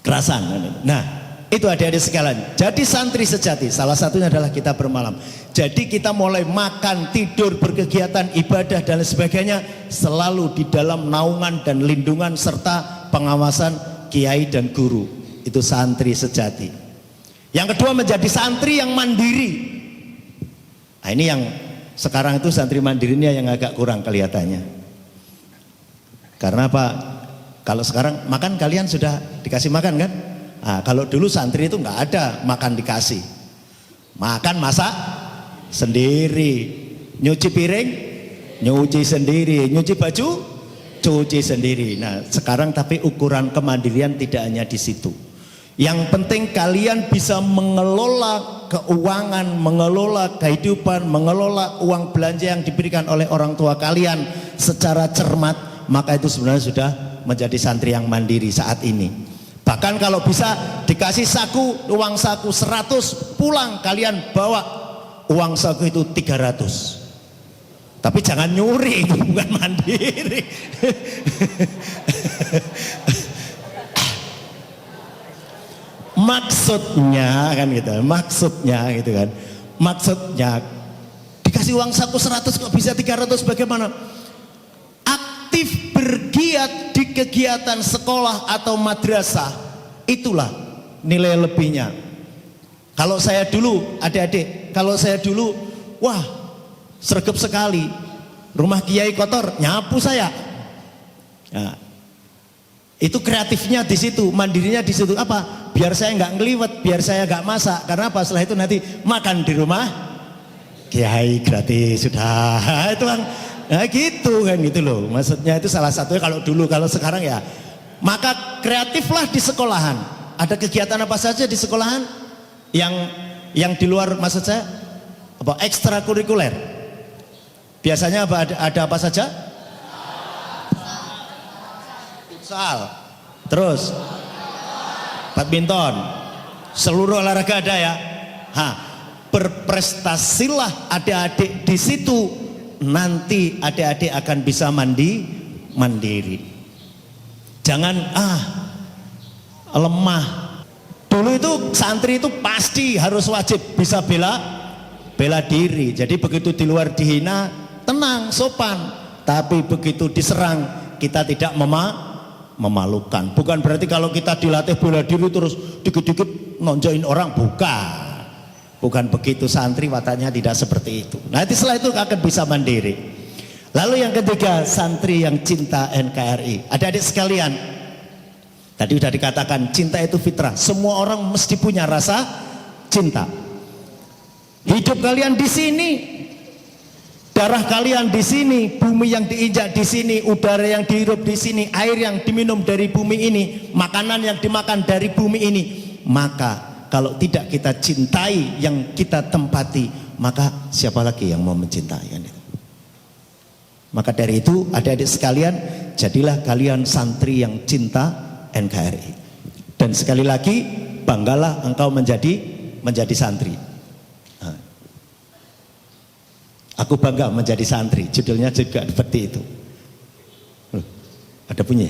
Kerasan. Nah, itu adik-adik sekalian. Jadi santri sejati salah satunya adalah kita bermalam. Jadi kita mulai makan, tidur, berkegiatan, ibadah dan sebagainya selalu di dalam naungan dan lindungan serta pengawasan kiai dan guru. Itu santri sejati. Yang kedua menjadi santri yang mandiri. Nah, ini yang sekarang itu santri mandirinya yang agak kurang kelihatannya. Karena apa? Kalau sekarang makan kalian sudah dikasih makan kan? Nah, kalau dulu santri itu nggak ada makan dikasih. Makan masak sendiri, nyuci piring, nyuci sendiri, nyuci baju, cuci sendiri. Nah, sekarang tapi ukuran kemandirian tidak hanya di situ. Yang penting kalian bisa mengelola keuangan, mengelola kehidupan, mengelola uang belanja yang diberikan oleh orang tua kalian secara cermat, maka itu sebenarnya sudah menjadi santri yang mandiri saat ini. Bahkan kalau bisa dikasih saku, uang saku 100, pulang kalian bawa uang saku itu 300. Tapi jangan nyuri, itu bukan mandiri. Maksudnya kan gitu, maksudnya dikasih uang saku 100 kok bisa 300, bagaimana? Aktif bergiat di kegiatan sekolah atau madrasah, itulah nilai lebihnya. Kalau saya dulu, adik-adik, wah sregep sekali, rumah kiai kotor, nyapu saya. Nah, itu kreatifnya di situ, mandirinya di situ. Apa? Biar saya nggak ngeliwet, biar saya nggak masak. Karena apa? Setelah itu nanti makan di rumah kiai gratis sudah. Itu kan, nah gitu kan gitu loh. Maksudnya itu salah satunya kalau dulu, kalau sekarang ya. Maka kreatiflah di sekolahan. Ada kegiatan apa saja di sekolahan? Yang di luar, maksud saya apa? Ekstrakurikuler. Biasanya ada apa saja? Futsal, terus badminton, seluruh olahraga ada ya. Berprestasilah adik-adik di situ, nanti adik-adik akan bisa mandiri. Jangan lemah. Dulu itu santri itu pasti harus wajib bisa bela diri. Jadi begitu di luar dihina, tenang, sopan. Tapi begitu diserang, kita tidak memalukan. Bukan berarti kalau kita dilatih bela diri terus dikit-dikit nonjoin orang, bukan begitu. Santri wataknya tidak seperti itu. Nanti setelah itu akan bisa mandiri. Lalu yang ketiga, santri yang cinta NKRI. Adik-adik sekalian, tadi sudah dikatakan cinta itu fitrah. Semua orang mesti punya rasa cinta. Hidup kalian di sini, darah kalian di sini, bumi yang diinjak di sini, udara yang dihirup di sini, air yang diminum dari bumi ini, makanan yang dimakan dari bumi ini. Maka kalau tidak kita cintai yang kita tempati, maka siapa lagi yang mau mencintai kan itu? Maka dari itu adik-adik sekalian, jadilah kalian santri yang cinta NKRI. Dan sekali lagi, banggalah engkau menjadi santri. Aku bangga menjadi santri, judulnya juga seperti itu. Ada punya?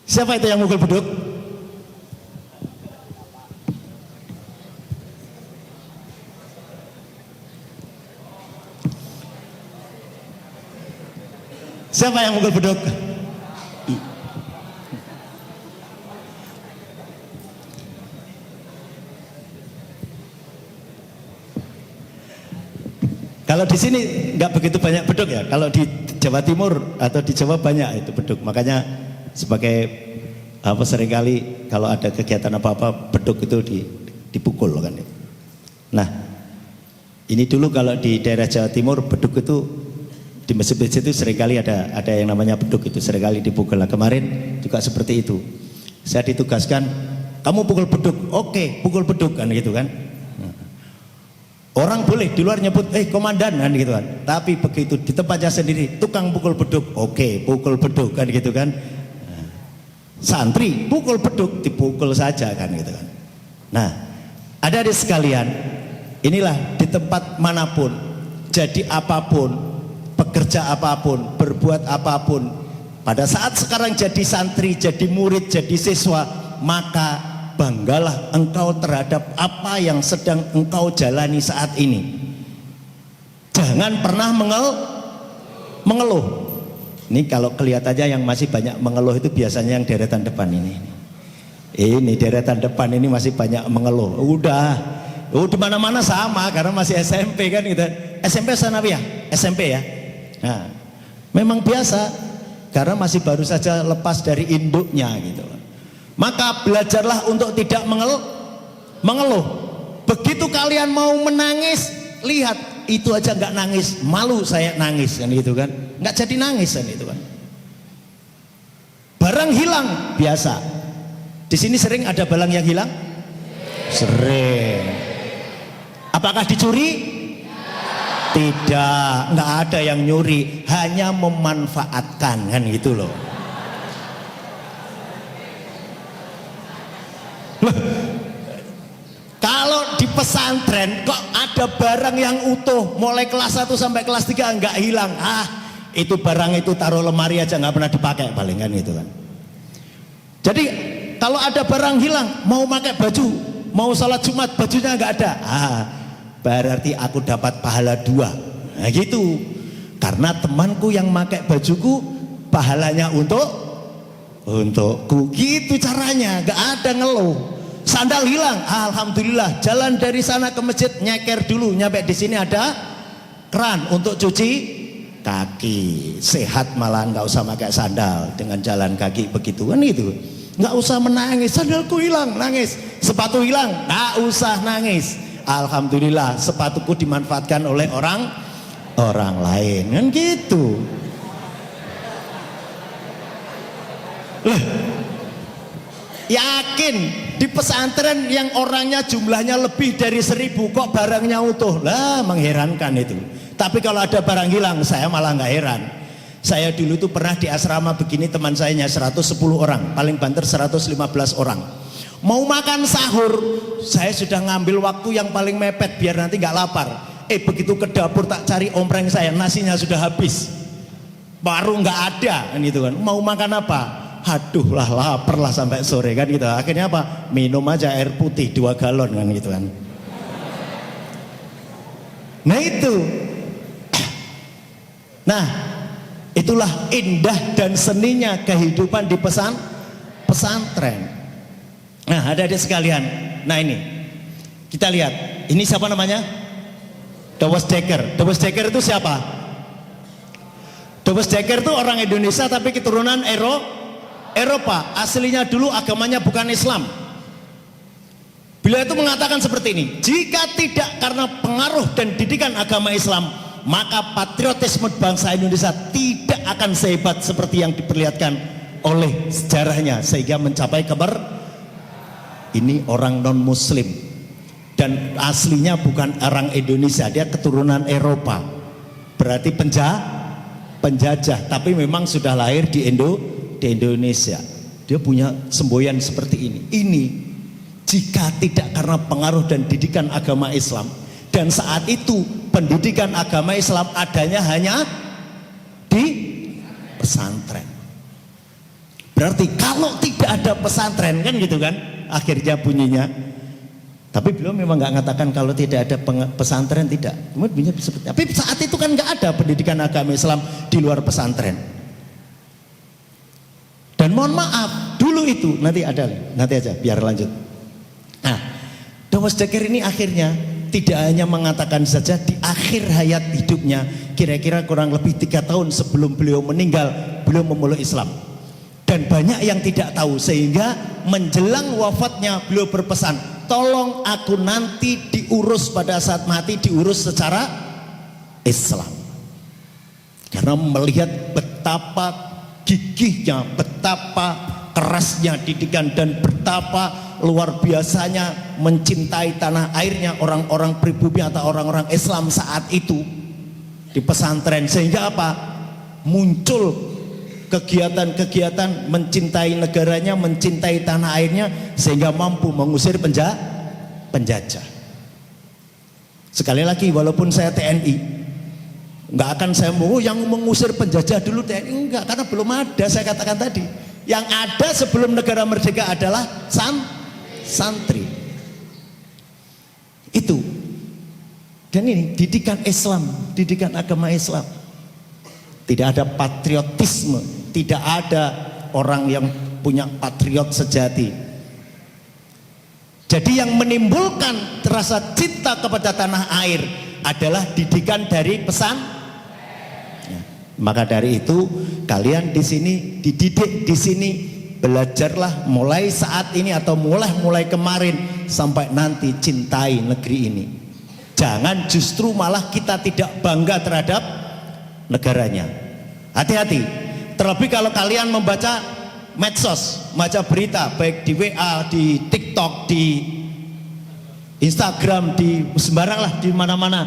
Siapa itu yang mukul beduk? Siapa yang mukul beduk? Kalau di sini nggak begitu banyak beduk ya. Kalau di Jawa Timur atau di Jawa banyak itu beduk. Makanya sebagai seringkali kalau ada kegiatan apa-apa beduk itu dipukul kan. Nah, ini dulu kalau di daerah Jawa Timur beduk itu di masjid-masjid itu seringkali ada yang namanya beduk itu seringkali dipukul. Nah, kemarin juga seperti itu. Saya ditugaskan, kamu pukul beduk, oke, pukul beduk kan gitu kan. Orang boleh di luar nyebut, komandan kan gitu kan. Tapi begitu di tempatnya sendiri, tukang pukul beduk, oke, pukul beduk kan gitu kan. Santri pukul beduk, dipukul saja kan gitu kan. Nah, adik-adik sekalian, inilah di tempat manapun, jadi apapun, bekerja apapun, berbuat apapun, pada saat sekarang jadi santri, jadi murid, jadi siswa, maka banggalah engkau terhadap apa yang sedang engkau jalani saat ini. Jangan pernah mengeluh. Ini kalau kelihatannya yang masih banyak mengeluh itu biasanya yang deretan depan ini. Ini deretan depan ini masih banyak mengeluh. Udah di mana-mana sama karena masih SMP kan gitu. SMP sanawiyah, SMP ya. Nah, memang biasa karena masih baru saja lepas dari induknya gitu. Maka belajarlah untuk tidak mengeluh. Begitu kalian mau menangis, lihat itu aja nggak nangis, malu saya nangis kan gitu kan, nggak jadi nangis kan itu kan. Barang hilang biasa. Di sini sering ada barang yang hilang? Sering. Apakah dicuri? Tidak, nggak ada yang nyuri, hanya memanfaatkan kan gitu loh. Kalau di pesantren kok ada barang yang utuh mulai kelas 1 sampai kelas 3 nggak hilang, itu barang itu taruh lemari aja nggak pernah dipakai paling kan gitu kan. Jadi kalau ada barang hilang, mau pakai baju, mau sholat Jumat bajunya nggak ada, berarti aku dapat pahala 2. Nah gitu, karena temanku yang pakai bajuku pahalanya untukku, gitu caranya, nggak ada ngeluh. Sandal hilang, alhamdulillah, jalan dari sana ke masjid nyeker dulu, nyampe di sini ada keran untuk cuci kaki, sehat malah nggak usah pakai sandal dengan jalan kaki begitu kan itu, nggak usah menangis, sandalku hilang nangis, sepatu hilang nggak usah nangis, alhamdulillah sepatuku dimanfaatkan oleh orang lain kan gitu. Yakin di pesantren yang orangnya jumlahnya lebih dari 1000 kok barangnya utuh, lah mengherankan itu. Tapi kalau ada barang hilang saya malah nggak heran. Saya dulu tuh pernah di asrama begini, teman saya 110 orang, paling banter 115 orang. Mau makan sahur, saya sudah ngambil waktu yang paling mepet biar nanti nggak lapar. Begitu ke dapur tak cari ompreng saya, nasinya sudah habis, baru nggak ada kan gitu kan. Mau makan apa? Aduh lah, lapar lah sampai sore kan gitu. Akhirnya apa? Minum aja air putih 2 galon kan gitu kan. Nah itu. Nah itulah indah dan seninya kehidupan di pesantren. Nah adik-adik sekalian, nah ini kita lihat, ini siapa namanya? Dawes Dekker. Dawes Dekker itu siapa? Thomas Dekker itu orang Indonesia tapi keturunan Eropa. Aslinya dulu agamanya bukan Islam. Beliau itu mengatakan seperti ini, jika tidak karena pengaruh dan didikan agama Islam, maka patriotisme bangsa Indonesia tidak akan sehebat seperti yang diperlihatkan oleh sejarahnya sehingga mencapai ini orang non muslim dan aslinya bukan orang Indonesia, dia keturunan Eropa, berarti penjajah, tapi memang sudah lahir di Indonesia. Dia punya semboyan seperti ini jika tidak karena pengaruh dan didikan agama Islam, dan saat itu pendidikan agama Islam adanya hanya di pesantren. Berarti kalau tidak ada pesantren kan gitu kan akhirnya bunyinya. Tapi beliau memang nggak mengatakan kalau tidak ada pesantren, tidak. Kemudian bunyinya seperti. Tapi saat itu kan nggak ada pendidikan agama Islam di luar pesantren. Dan mohon maaf dulu itu nanti aja biar lanjut. Nah, Thomas Dekker ini akhirnya tidak hanya mengatakan saja di akhir hayat hidupnya, kira-kira kurang lebih 3 tahun sebelum beliau meninggal, beliau memeluk Islam. Dan banyak yang tidak tahu sehingga menjelang wafatnya beliau berpesan, tolong aku nanti diurus pada saat mati diurus secara Islam. Karena melihat betapa gigihnya, betapa kerasnya didikan dan betapa luar biasanya mencintai tanah airnya orang-orang pribumi atau orang-orang Islam saat itu di pesantren, sehingga apa? Muncul kegiatan-kegiatan mencintai negaranya, mencintai tanah airnya sehingga mampu mengusir penjajah. Sekali lagi, walaupun saya TNI, nggak akan saya mau yang mengusir penjajah dulu TNI, enggak, karena belum ada. Saya katakan tadi, yang ada sebelum negara merdeka adalah santri. Itu. Dan ini didikan Islam, didikan agama Islam. Tidak ada patriotisme, tidak ada orang yang punya patriot sejati. Jadi yang menimbulkan rasa cinta kepada tanah air adalah didikan dari pesan. Maka dari itu kalian di sini dididik di sini, belajarlah mulai saat ini atau mulai kemarin sampai nanti cintai negeri ini. Jangan justru malah kita tidak bangga terhadap negaranya. Hati-hati. Terlebih kalau kalian membaca medsos, baca berita baik di WA, di TikTok, di Instagram, di sembarang lah, di mana-mana.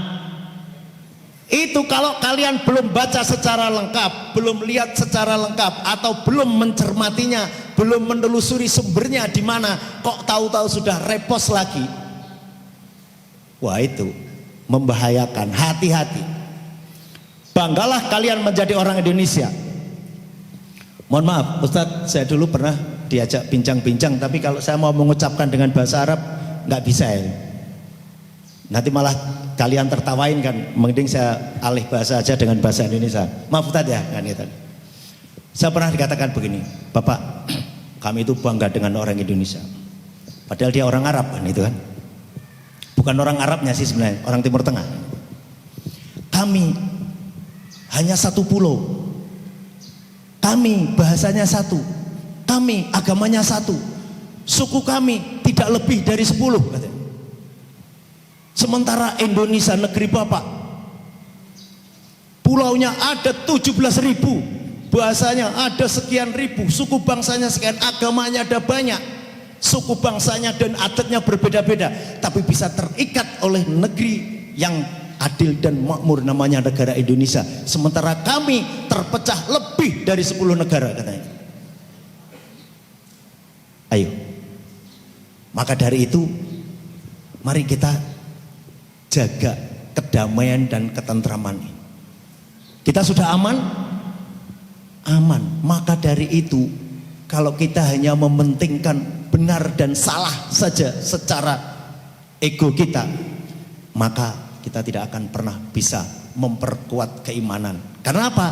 Itu kalau kalian belum baca secara lengkap, belum lihat secara lengkap, atau belum mencermatinya, belum menelusuri sumbernya di mana, kok tahu-tahu sudah repost lagi. Wah, itu membahayakan. Hati-hati. Banggalah kalian menjadi orang Indonesia. Mohon maaf, Ustadz, saya dulu pernah diajak bincang-bincang, tapi kalau saya mau mengucapkan dengan bahasa Arab nggak bisa ya. Nanti malah kalian tertawain kan, mending saya alih bahasa aja dengan bahasa Indonesia. Maaf Ustadz ya, kan itu. Saya pernah dikatakan begini, Bapak, kami itu bangga dengan orang Indonesia. Padahal dia orang Arab kan itu kan. Bukan orang Arabnya sih sebenarnya, orang Timur Tengah. Kami hanya satu pulau. Kami bahasanya satu. Kami agamanya satu. Suku kami tidak lebih dari 10 katanya. Sementara Indonesia negeri Bapak, pulaunya ada 17.000, bahasanya ada sekian ribu, suku bangsanya sekian, agamanya ada banyak, suku bangsanya dan adatnya berbeda-beda, tapi bisa terikat oleh negeri yang adil dan makmur namanya negara Indonesia. Sementara kami terpecah lebih dari 10 negara katanya. Ayo. Maka dari itu mari kita jaga kedamaian dan ketentraman ini. Kita sudah aman? Aman. Maka dari itu kalau kita hanya mementingkan benar dan salah saja secara ego kita, maka kita tidak akan pernah bisa memperkuat keimanan. Karena apa?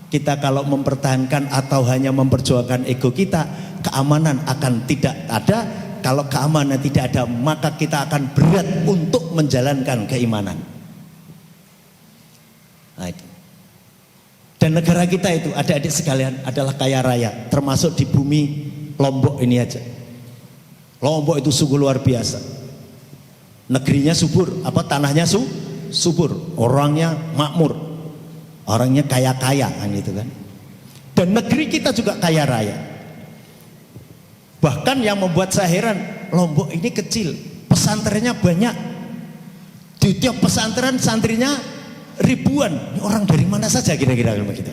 Kita kalau mempertahankan atau hanya memperjuangkan ego kita, keamanan akan tidak ada. Kalau keamanan tidak ada, maka kita akan berat untuk menjalankan keimanan. Nah, itu. Dan negara kita itu, adik-adik sekalian, adalah kaya raya, termasuk di bumi Lombok ini aja. Lombok itu sungguh luar biasa. Negerinya subur, tanahnya subur, orangnya makmur, orangnya kaya-kaya kan gitu kan. Dan negeri kita juga kaya raya. Bahkan yang membuat saya heran, Lombok ini kecil, pesantrennya banyak. Di tiap pesantren santrinya ribuan. Ini orang dari mana saja kira-kira begitu.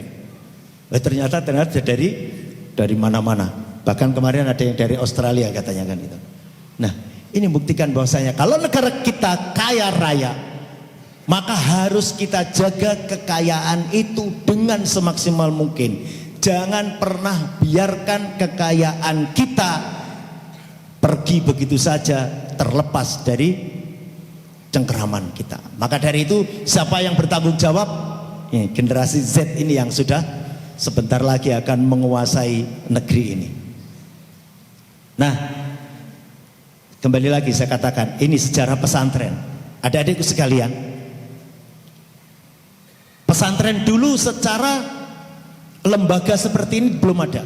Ternyata dari mana-mana. Bahkan kemarin ada yang dari Australia katanya kan gitu. Nah, ini buktikan bahwasanya kalau negara kita kaya raya, maka harus kita jaga kekayaan itu dengan semaksimal mungkin. Jangan pernah biarkan kekayaan kita pergi begitu saja terlepas dari cengkeraman kita. Maka dari itu siapa yang bertanggung jawab? Generasi Z ini yang sudah sebentar lagi akan menguasai negeri ini. Nah, kembali lagi saya katakan, ini sejarah pesantren. Adik-adikku sekalian, pesantren dulu secara lembaga seperti ini belum ada.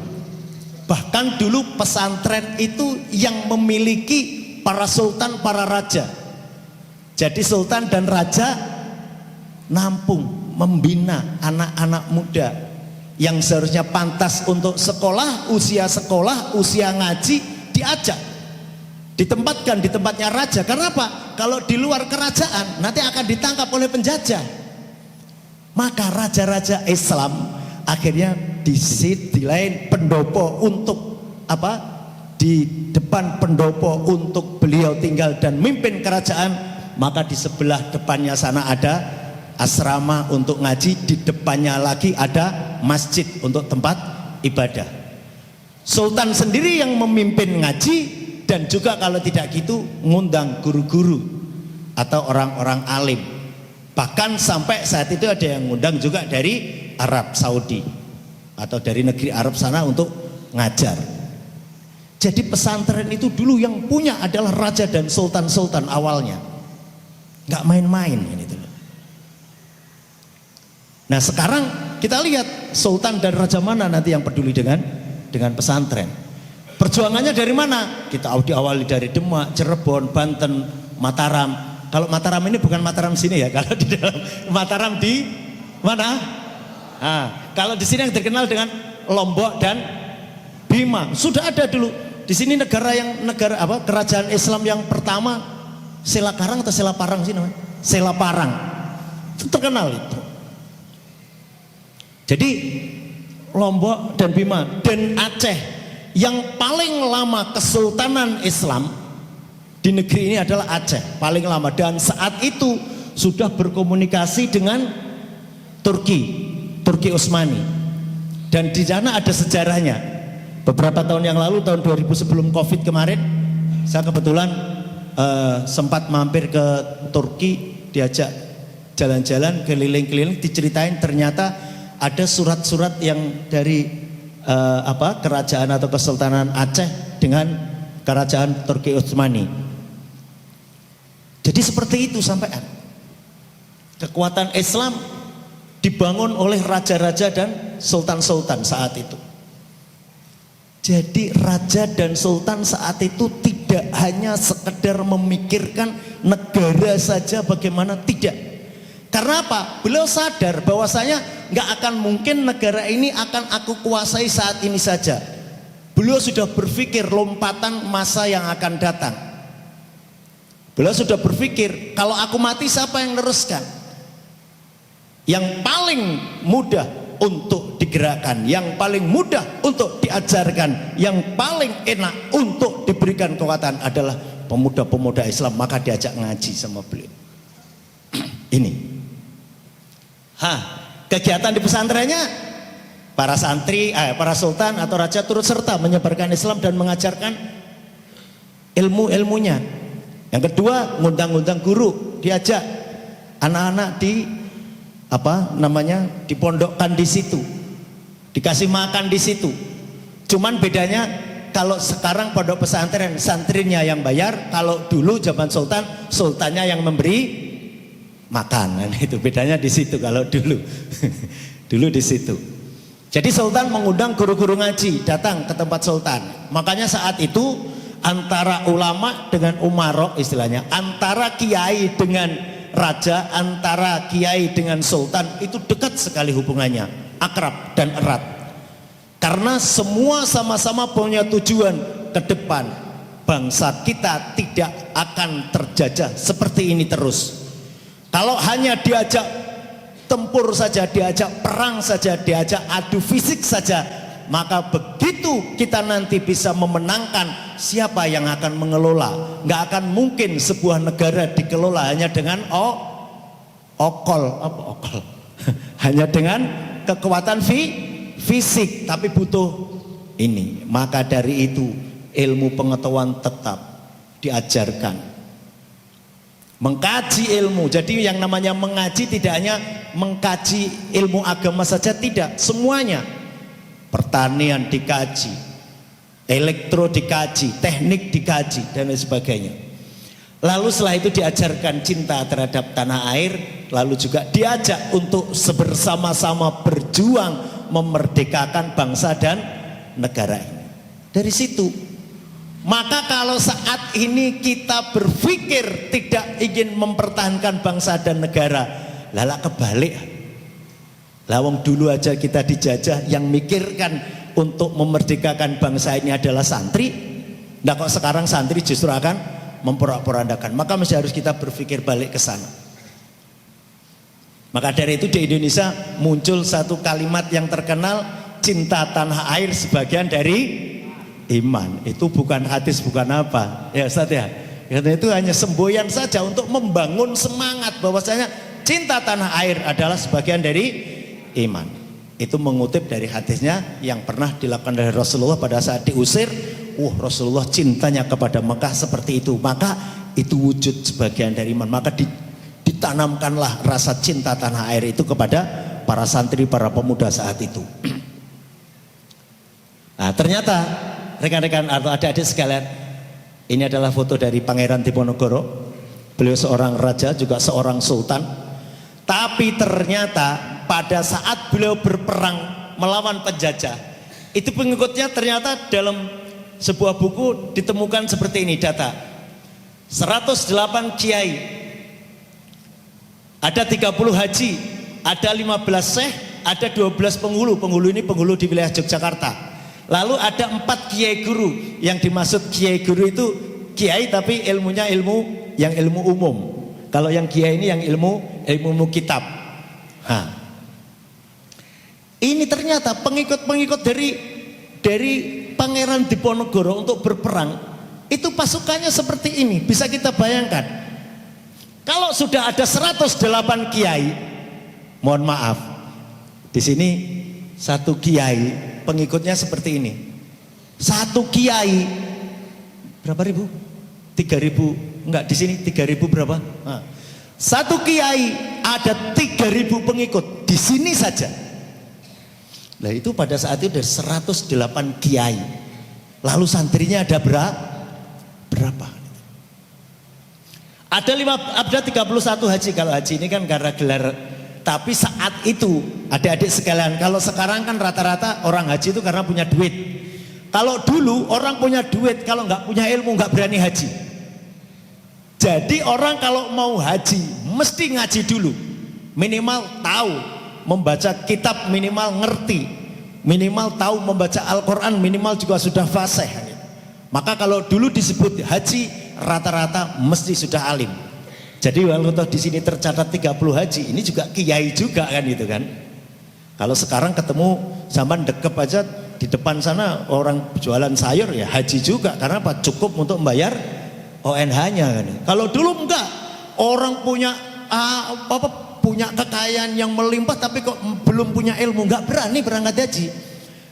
Bahkan dulu pesantren itu yang memiliki para sultan, para raja. Jadi sultan dan raja nampung, membina anak-anak muda yang seharusnya pantas untuk sekolah, usia ngaji, diajak, ditempatkan di tempatnya raja. Karena apa? Kalau di luar kerajaan nanti akan ditangkap oleh penjajah. Maka raja-raja Islam akhirnya dilain pendopo untuk di depan pendopo untuk beliau tinggal dan mimpin kerajaan. Maka di sebelah depannya sana ada asrama untuk ngaji, di depannya lagi ada masjid untuk tempat ibadah. Sultan sendiri yang memimpin ngaji, dan juga kalau tidak gitu ngundang guru-guru atau orang-orang alim. Bahkan sampai saat itu ada yang ngundang juga dari Arab Saudi atau dari negeri Arab sana untuk ngajar. Jadi pesantren itu dulu yang punya adalah raja dan sultan-sultan awalnya. Nggak main-main gitu. Nah sekarang kita lihat sultan dan raja mana nanti yang peduli dengan pesantren. Perjuangannya dari mana? Kita diawali dari Demak, Cirebon, Banten, Mataram. Kalau Mataram ini bukan Mataram sini ya. Kalau di dalam Mataram di mana? Nah, kalau di sini yang terkenal dengan Lombok dan Bima. Sudah ada dulu. Di sini kerajaan Islam yang pertama, Selakarang atau Selaparang sih namanya? Selaparang. Itu terkenal itu. Jadi Lombok dan Bima dan Aceh yang paling lama kesultanan Islam di negeri ini adalah Aceh, paling lama, dan saat itu sudah berkomunikasi dengan Turki Utsmani. Dan di sana ada sejarahnya. Beberapa tahun yang lalu, tahun 2000 sebelum Covid kemarin, saya kebetulan sempat mampir ke Turki, diajak jalan-jalan keliling-keliling, diceritain ternyata ada surat-surat yang dari kerajaan atau kesultanan Aceh dengan kerajaan Turki Utsmani. Jadi seperti itu sampean. Kekuatan Islam dibangun oleh raja-raja dan sultan-sultan saat itu. Jadi raja dan sultan saat itu tidak hanya sekedar memikirkan negara saja bagaimana, tidak. Karena apa? Beliau sadar bahwasanya nggak akan mungkin negara ini akan aku kuasai saat ini saja. Beliau sudah berpikir lompatan masa yang akan datang. Beliau sudah berpikir kalau aku mati siapa yang meneruskan? Yang paling mudah untuk digerakkan, yang paling mudah untuk diajarkan, yang paling enak untuk diberikan kekuatan adalah pemuda-pemuda Islam. Maka diajak ngaji sama beliau. Ini kegiatan di pesantrennya, para santri, para sultan atau raja turut serta menyebarkan Islam dan mengajarkan ilmu-ilmunya. Yang kedua, ngundang-ngundang guru, diajak anak-anak dipondokkan di situ, dikasih makan di situ. Cuman bedanya kalau sekarang pondok pesantren santrinya yang bayar, kalau dulu zaman sultan, sultannya yang memberi makan. Itu bedanya di situ kalau dulu. Dulu di situ. Jadi Sultan mengundang guru-guru ngaji datang ke tempat Sultan. Makanya saat itu antara ulama dengan umarok istilahnya, antara kiai dengan raja, antara kiai dengan sultan itu dekat sekali hubungannya, akrab dan erat. Karena semua sama-sama punya tujuan ke depan. Bangsa kita tidak akan terjajah seperti ini terus. Kalau hanya diajak tempur saja, diajak perang saja, diajak adu fisik saja, maka begitu kita nanti bisa memenangkan, siapa yang akan mengelola? Nggak akan mungkin sebuah negara dikelola hanya dengan okol, hanya dengan kekuatan fisik, tapi butuh ini. Maka dari itu ilmu pengetahuan tetap diajarkan. Mengkaji ilmu. Jadi yang namanya mengaji tidak hanya mengkaji ilmu agama saja, tidak, semuanya. Pertanian dikaji, elektro dikaji, teknik dikaji, dan lain sebagainya. Lalu setelah itu diajarkan cinta terhadap tanah air, lalu juga diajak untuk bersama-sama berjuang memerdekakan bangsa dan negara ini. Dari situ, maka kalau saat ini kita berpikir tidak ingin mempertahankan bangsa dan negara, lala kebalik. Lawang dulu aja kita dijajah, yang mikirkan untuk memerdekakan bangsa ini adalah santri. Nah kok sekarang santri justru akan memporak-porandakan. Maka masih harus kita berpikir balik ke sana. Maka dari itu di Indonesia muncul satu kalimat yang terkenal, cinta tanah air sebagian dari iman. Itu bukan hadis, bukan apa ya Ustaz ya. Karena itu hanya semboyan saja untuk membangun semangat bahwasanya cinta tanah air adalah sebagian dari iman. Itu mengutip dari hadisnya yang pernah dilakukan oleh Rasulullah pada saat diusir. Rasulullah cintanya kepada Mekah seperti itu, maka itu wujud sebagian dari iman. Maka ditanamkanlah rasa cinta tanah air itu kepada para santri, para pemuda saat itu. Nah ternyata rekan-rekan atau adik-adik sekalian, ini adalah foto dari Pangeran Diponegoro. Beliau seorang raja, juga seorang sultan. Tapi ternyata pada saat beliau berperang melawan penjajah, itu pengikutnya ternyata dalam sebuah buku ditemukan seperti ini data. 108 kiai, ada 30 haji, ada 15 syekh, ada 12 penghulu. Penghulu ini penghulu di wilayah Yogyakarta. Lalu ada 4 kiai guru. Yang dimaksud kiai guru itu kiai tapi ilmunya ilmu umum. Kalau yang kiai ini yang ilmu kitab. Ini ternyata pengikut-pengikut dari Pangeran Diponegoro untuk berperang itu pasukannya seperti ini. Bisa kita bayangkan. Kalau sudah ada 108 kiai, mohon maaf, di sini satu kiai pengikutnya seperti ini. Satu kiai berapa ribu? 3.000. Enggak, di sini 3.000 berapa? Satu kiai ada 3.000 pengikut di sini saja. Nah itu pada saat itu ada 108 kiai. Lalu santrinya ada berapa? Ada 31 haji. Kalau haji ini kan karena gelar. Tapi saat itu adik-adik sekalian, kalau sekarang kan rata-rata orang haji itu karena punya duit. Kalau dulu orang punya duit, kalau nggak punya ilmu nggak berani haji. Jadi orang kalau mau haji mesti ngaji dulu. Minimal tahu membaca kitab, minimal ngerti, minimal tahu membaca Al-Quran, minimal juga sudah fasih. Maka kalau dulu disebut haji rata-rata mesti sudah alim. Jadi kalau di sini tercatat 30 haji, ini juga kiai juga kan itu kan. Kalau sekarang ketemu zaman dekep aja di depan sana orang jualan sayur ya haji juga, karena apa? Cukup untuk membayar ONH-nya kan. Kalau dulu enggak, orang punya punya kekayaan yang melimpah tapi kok belum punya ilmu, enggak berani berangkat haji.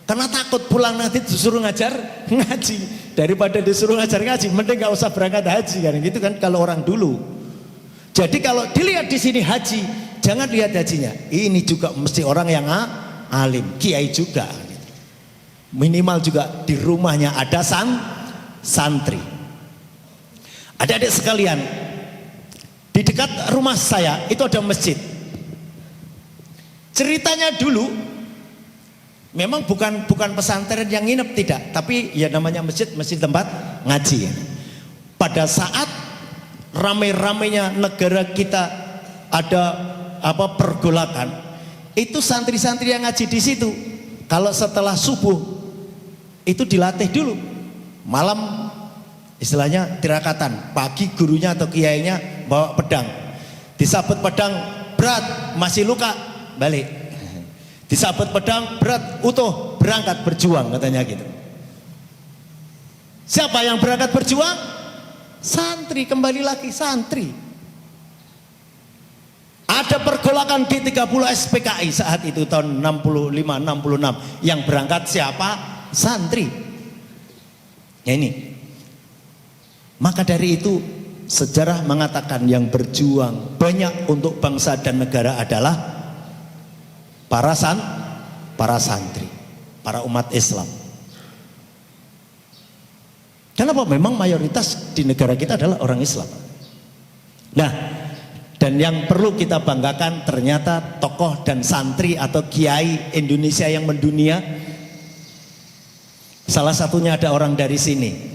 Karena takut pulang nanti disuruh ngajar ngaji. Daripada disuruh ngajar ngaji, mending enggak usah berangkat haji kan gitu kan kalau orang dulu. Jadi kalau dilihat di sini haji, jangan lihat hajinya. Ini juga mesti orang yang alim, kiai juga. Minimal juga di rumahnya ada santri. Adik-adik sekalian, di dekat rumah saya itu ada masjid. Ceritanya dulu memang bukan pesantren yang nginep, tidak, tapi ya namanya masjid tempat ngaji. Pada saat rame-ramenya negara kita ada pergolakan, itu santri-santri yang ngaji di situ kalau setelah subuh itu dilatih dulu, malam istilahnya tirakatan, pagi gurunya atau kiainya bawa pedang, disabet pedang berat, masih luka, balik, disabet pedang berat, utuh, berangkat berjuang, katanya gitu. Siapa yang berangkat berjuang? Santri, kembali lagi santri. Ada pergolakan G30 SPKI saat itu tahun 65-66, yang berangkat siapa? Santri. Ya ini. Maka dari itu sejarah mengatakan yang berjuang banyak untuk bangsa dan negara adalah para santri, para umat Islam. Kenapa? Memang mayoritas di negara kita adalah orang Islam. Nah, dan yang perlu kita banggakan ternyata tokoh dan santri atau kiai Indonesia yang mendunia, salah satunya ada orang dari sini.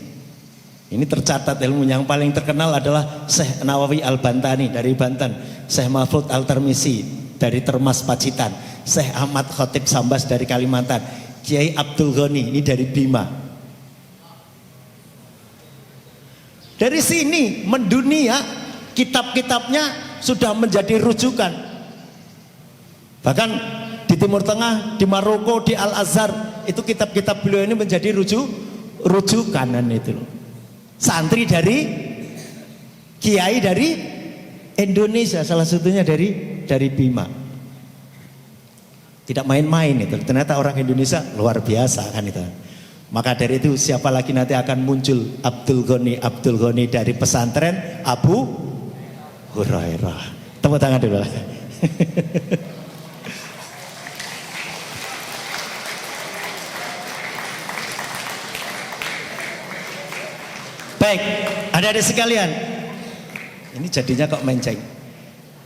Ini tercatat ilmu yang paling terkenal adalah Syekh Nawawi Al-Bantani dari Banten, Syekh Mahfud Al-Tarmisi dari Termas Pacitan, Syekh Ahmad Khotib Sambas dari Kalimantan, Kiai Abdul Ghani ini dari Bima. Dari sini mendunia, kitab-kitabnya sudah menjadi rujukan. Bahkan di Timur Tengah, di Maroko, di Al-Azhar, itu kitab-kitab beliau ini menjadi rujukan itu loh. Santri dari kiai dari Indonesia, salah satunya dari Bima. Tidak main-main itu. Ternyata orang Indonesia luar biasa kan itu. Maka dari itu siapa lagi nanti akan muncul? Abdul Ghani dari pesantren Abu Hurairah. Tepuk tangan dulu. Baik, adik-adik sekalian, ini jadinya kok menceng.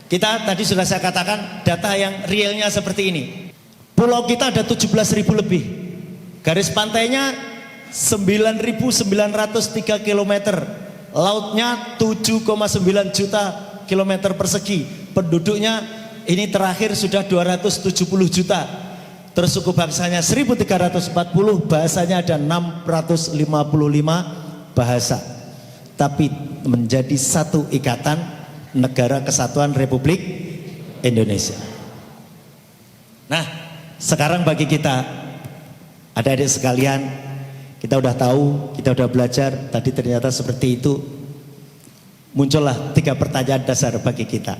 Kita tadi sudah saya katakan data yang realnya seperti ini. Pulau kita ada 17.000 lebih. Garis pantainya 9.903 km. Lautnya 7,9 juta kilometer persegi. Penduduknya ini terakhir sudah 270 juta. Terus suku bangsanya 1.340, bahasanya ada 655 bahasa, tapi menjadi satu ikatan negara kesatuan Republik Indonesia. Nah, sekarang bagi kita adik-adik sekalian, kita udah tahu, kita udah belajar, tadi ternyata seperti itu. Muncullah 3 pertanyaan dasar bagi kita.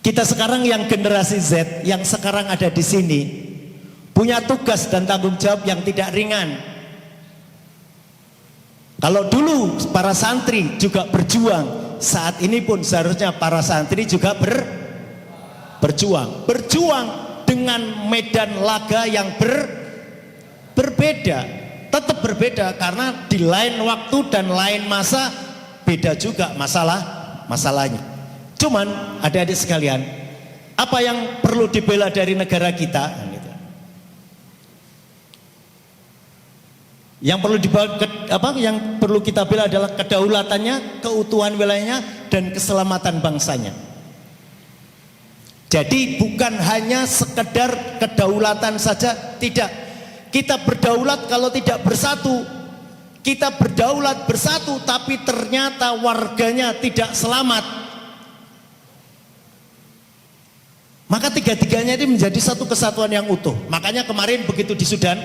Kita sekarang yang generasi Z, yang sekarang ada di sini, punya tugas dan tanggung jawab yang tidak ringan. Kalau dulu para santri juga berjuang, saat ini pun seharusnya para santri juga berjuang dengan medan laga yang berbeda, tetap berbeda karena di lain waktu dan lain masa beda juga masalahnya. Cuman adik-adik sekalian, apa yang perlu dibela dari negara kita? Yang perlu kita bela adalah kedaulatannya, keutuhan wilayahnya, dan keselamatan bangsanya. Jadi bukan hanya sekedar kedaulatan saja, tidak. Kita berdaulat kalau tidak bersatu. Kita berdaulat bersatu tapi ternyata warganya tidak selamat. Maka tiga-tiganya ini menjadi satu kesatuan yang utuh. Makanya kemarin begitu di Sudan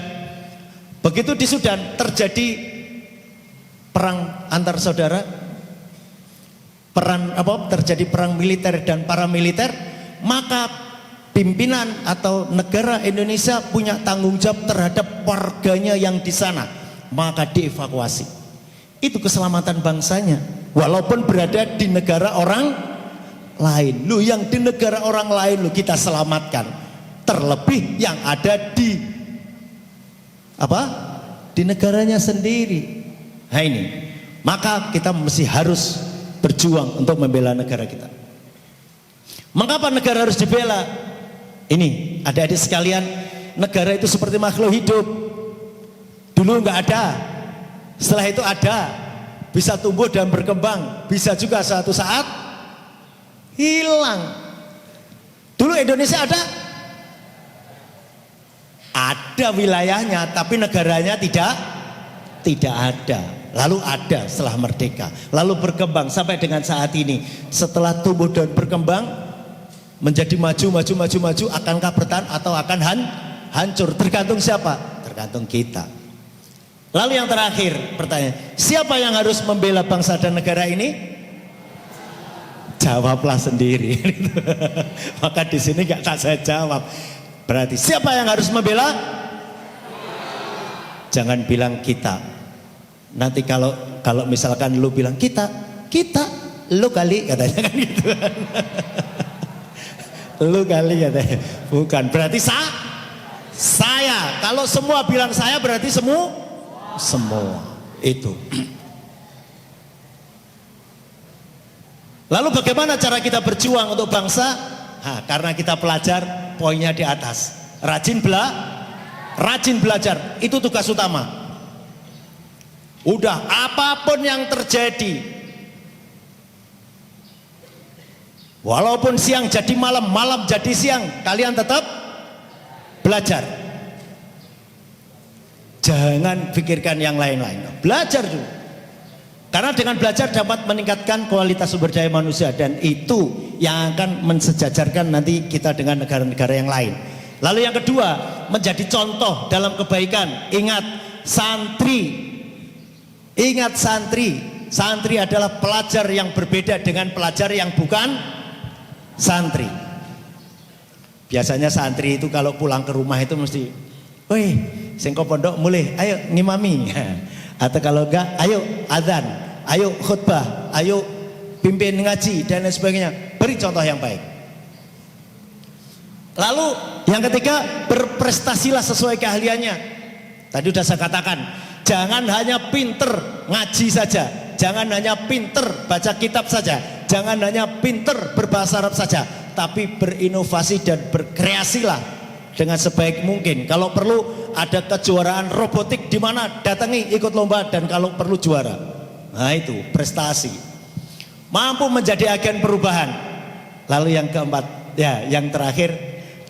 terjadi perang antar saudara, terjadi perang militer dan paramiliter, maka pimpinan atau negara Indonesia punya tanggung jawab terhadap warganya yang di sana, maka dievakuasi. Itu keselamatan bangsanya, walaupun berada di negara orang lain. Lu yang di negara orang lain lu kita selamatkan, terlebih yang ada di negaranya sendiri. Nah ini, maka kita mesti harus berjuang untuk membela negara kita. Mengapa negara harus dibela? Ini adik-adik sekalian, negara itu seperti makhluk hidup. Dulu nggak ada, setelah itu ada, bisa tumbuh dan berkembang, bisa juga suatu saat hilang. Dulu Indonesia ada wilayahnya, tapi negaranya tidak ada. Lalu ada setelah merdeka, lalu berkembang sampai dengan saat ini. Setelah tumbuh dan berkembang menjadi maju, akankah bertahan atau akan hancur? Tergantung siapa? Tergantung kita. Lalu yang terakhir pertanyaan, siapa yang harus membela bangsa dan negara ini? Jawablah sendiri. Maka di sini nggak tak saya jawab. Berarti siapa yang harus membela? Jangan bilang kita. Nanti kalau misalkan lu bilang kita lu kali katanya kan gitu. Lu kali katanya. Bukan, berarti saya. Kalau semua bilang saya berarti semua itu. Lalu bagaimana cara kita berjuang untuk bangsa? Karena kita pelajar, poinnya di atas. Rajin belajar, itu tugas utama. Udah, apapun yang terjadi, walaupun siang jadi malam, malam jadi siang, kalian tetap belajar. Jangan pikirkan yang lain-lain, belajar dulu. Karena dengan belajar dapat meningkatkan kualitas sumber daya manusia, dan itu yang akan mensejajarkan nanti kita dengan negara-negara yang lain. Lalu yang kedua, menjadi contoh dalam kebaikan. Ingat santri adalah pelajar yang berbeda dengan pelajar yang bukan santri. Biasanya santri itu kalau pulang ke rumah itu mesti, woi, sengko pondok mulai, ayo ngimami. Atau kalau enggak, ayo azan, ayo khutbah, ayo pimpin ngaji dan lain sebagainya. Beri contoh yang baik. Lalu yang ketiga, berprestasilah sesuai keahliannya. Tadi sudah saya katakan, jangan hanya pinter ngaji saja, jangan hanya pinter baca kitab saja, jangan hanya pinter berbahasa Arab saja, tapi berinovasi dan berkreasilah dengan sebaik mungkin. Kalau perlu ada kejuaraan robotik di mana, datangi, ikut lomba, dan kalau perlu juara. Nah itu prestasi. Mampu menjadi agen perubahan. Lalu yang keempat, yang terakhir,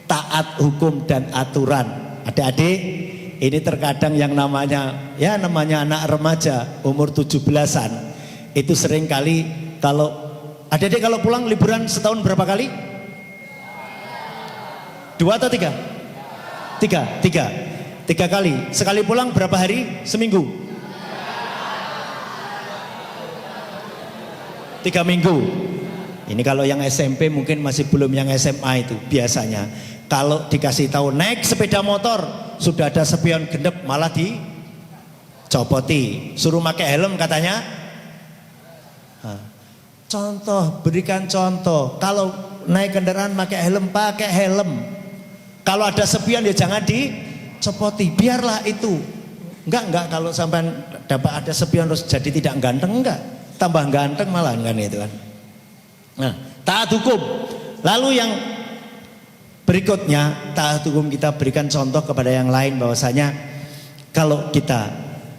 taat hukum dan aturan. Adik-adik, ini terkadang yang namanya anak remaja umur 17-an itu sering kali kalau adik-adik kalau pulang liburan setahun berapa kali? 2 atau 3? 3 kali. Sekali pulang berapa hari? Seminggu? 3 minggu. Ini kalau yang SMP mungkin masih belum, yang SMA itu biasanya kalau dikasih tahu naik sepeda motor sudah ada spion gendep malah dicopoti, suruh pakai helm katanya. Contoh, berikan contoh. Kalau naik kendaraan pakai helm. Kalau ada spion ya jangan dicopoti, biarlah itu. Enggak kalau sampai dapat ada spion terus jadi tidak ganteng, enggak. Tambah ganteng malah kan itu kan. Nah, taat hukum. Lalu yang berikutnya, taat hukum kita berikan contoh kepada yang lain bahwasanya kalau kita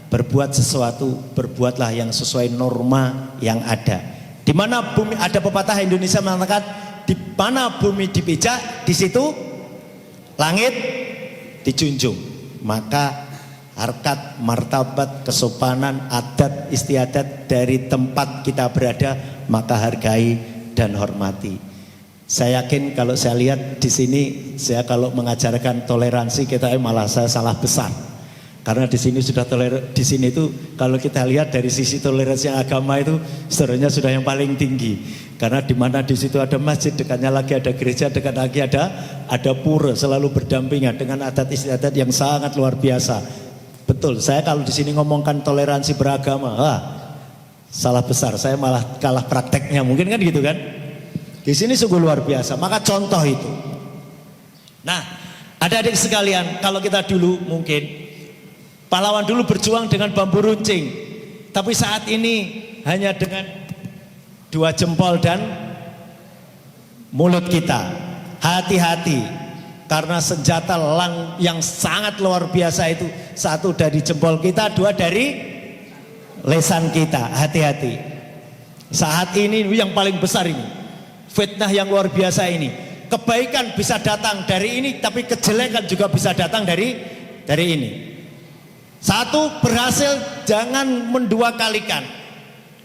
berbuat sesuatu, berbuatlah yang sesuai norma yang ada. Di mana bumi, ada pepatah Indonesia mengatakan, di mana bumi dipijak, di situ langit dijunjung. Maka harkat, martabat, kesopanan, adat istiadat dari tempat kita berada, maka hargai dan hormati. Saya yakin kalau saya lihat di sini, saya kalau mengajarkan toleransi kita malah saya salah besar. Karena di sini sudah di sini itu kalau kita lihat dari sisi toleransi agama itu sebenarnya sudah yang paling tinggi. Karena di mana di situ ada masjid, dekatnya lagi ada gereja, dekat lagi ada pura, selalu berdampingan dengan adat istiadat yang sangat luar biasa. Betul, saya kalau di sini ngomongkan toleransi beragama, salah besar, saya malah kalah prakteknya, mungkin kan gitu kan? Di sini sungguh luar biasa, maka contoh itu. Nah, adik-adik sekalian, kalau kita dulu mungkin pahlawan dulu berjuang dengan bambu runcing, tapi saat ini hanya dengan 2 jempol dan mulut kita. Hati-hati, karena senjata yang sangat luar biasa itu, satu dari jempol kita, dua dari lesan kita. Hati-hati. Saat ini yang paling besar ini, fitnah yang luar biasa ini. Kebaikan bisa datang dari ini, tapi kejelekan juga bisa datang dari ini. Satu, berhasil jangan mendua kalikan,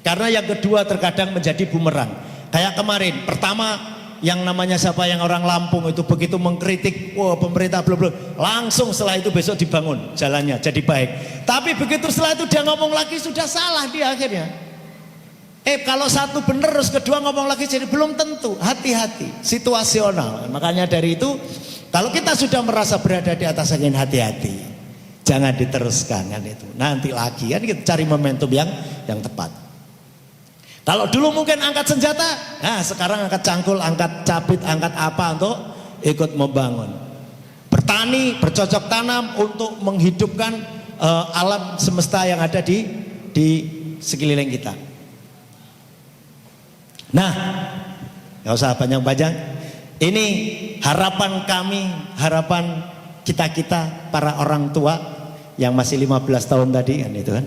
karena yang kedua terkadang menjadi bumerang. Kayak kemarin, pertama yang namanya siapa yang orang Lampung itu begitu mengkritik, wah pemerintah belum, langsung setelah itu besok dibangun jalannya jadi baik. Tapi begitu setelah itu dia ngomong lagi sudah salah dia akhirnya. Kalau satu benar terus kedua ngomong lagi jadi belum tentu. Hati-hati, situasional. Makanya dari itu kalau kita sudah merasa berada di atas angin, hati-hati, jangan diteruskan kan itu. Nanti lagi kan kita cari momentum yang tepat. Kalau dulu mungkin angkat senjata, nah sekarang angkat cangkul, angkat capit, angkat apa untuk ikut membangun. Bertani, bercocok tanam untuk menghidupkan alam semesta yang ada di sekeliling kita. Nah, gak usah panjang-panjang. Ini harapan kami, harapan kita para orang tua yang masih 15 tahun tadi kan itu kan.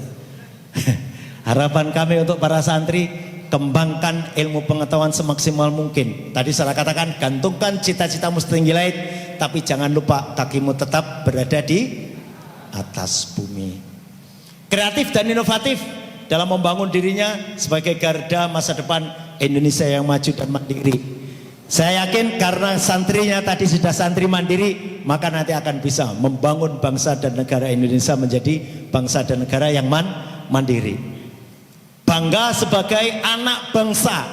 Harapan kami untuk para santri, kembangkan ilmu pengetahuan semaksimal mungkin. Tadi saya katakan, gantungkan cita-citamu setinggi langit, tapi jangan lupa kakimu tetap berada di atas bumi. Kreatif dan inovatif dalam membangun dirinya sebagai garda masa depan Indonesia yang maju dan mandiri. Saya yakin karena santrinya tadi sudah santri mandiri, maka nanti akan bisa membangun bangsa dan negara Indonesia menjadi bangsa dan negara yang mandiri. Bangga sebagai anak bangsa.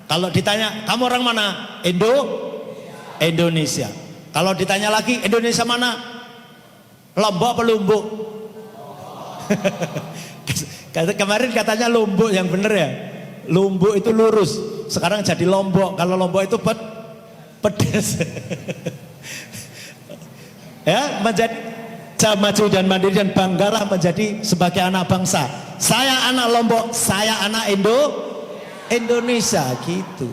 Kalau ditanya, kamu orang mana? Indonesia. Kalau ditanya lagi, Indonesia mana? Lombok apa Lumbuk? Kemarin katanya Lombok yang bener ya. Lumbuk itu lurus, sekarang jadi Lombok. Kalau Lombok itu pedes. Ya, menjadi maju dan mandiri dan banggalah menjadi sebagai anak bangsa. Saya anak Lombok, saya anak Indonesia gitu.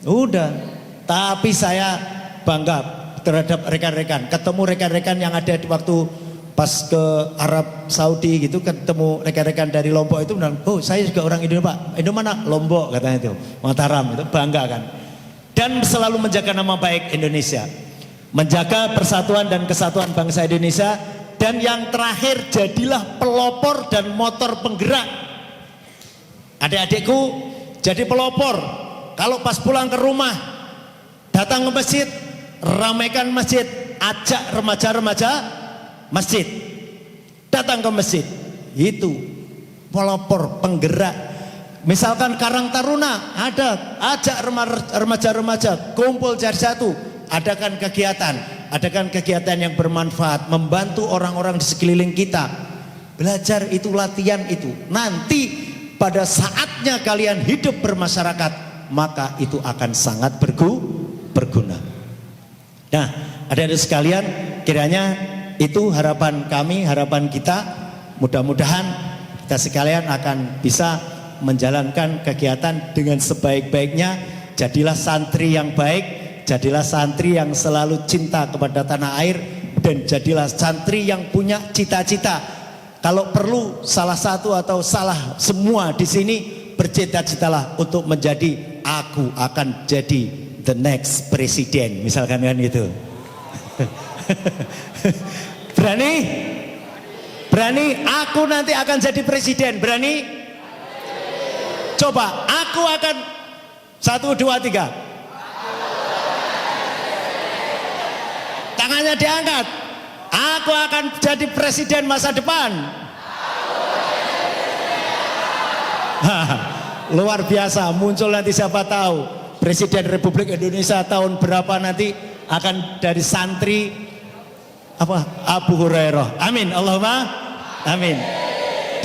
Udah, tapi saya bangga terhadap rekan-rekan. Ketemu rekan-rekan yang ada di waktu pas ke Arab Saudi gitu, ketemu rekan-rekan dari Lombok itu bilang, oh saya juga orang Indonesia Pak. Indo mana? Lombok katanya itu, Mataram itu, bangga kan. Dan selalu menjaga nama baik Indonesia, menjaga persatuan dan kesatuan bangsa Indonesia. Dan yang terakhir, jadilah pelopor dan motor penggerak. Adik-adikku, jadi pelopor. Kalau pas pulang ke rumah, datang ke masjid, ramaikan masjid, ajak remaja-remaja masjid, datang ke masjid. Itu pelopor penggerak. Misalkan Karang Taruna ada, ajak remaja-remaja kumpul jadi satu, adakan kegiatan yang bermanfaat, membantu orang-orang di sekeliling kita. Belajar itu, latihan itu. Nanti pada saatnya kalian hidup bermasyarakat, maka itu akan sangat berguna. Nah, adik-adik sekalian, kiranya itu harapan kami, harapan kita. Mudah-mudahan kita sekalian akan bisa menjalankan kegiatan dengan sebaik-baiknya. Jadilah santri yang baik, jadilah santri yang selalu cinta kepada tanah air, dan jadilah santri yang punya cita-cita. Kalau perlu salah satu atau salah semua di sini, bercita-citalah untuk menjadi, aku akan jadi the next presiden, misalkan kan gitu. Berani, aku nanti akan jadi presiden, berani? Coba, aku akan 1, 2, 3. Tangannya diangkat. Aku akan jadi presiden masa depan. Luar biasa, muncul nanti siapa tahu Presiden Republik Indonesia tahun berapa nanti akan dari santri Abu Hurairah. Amin, Allahumma amin.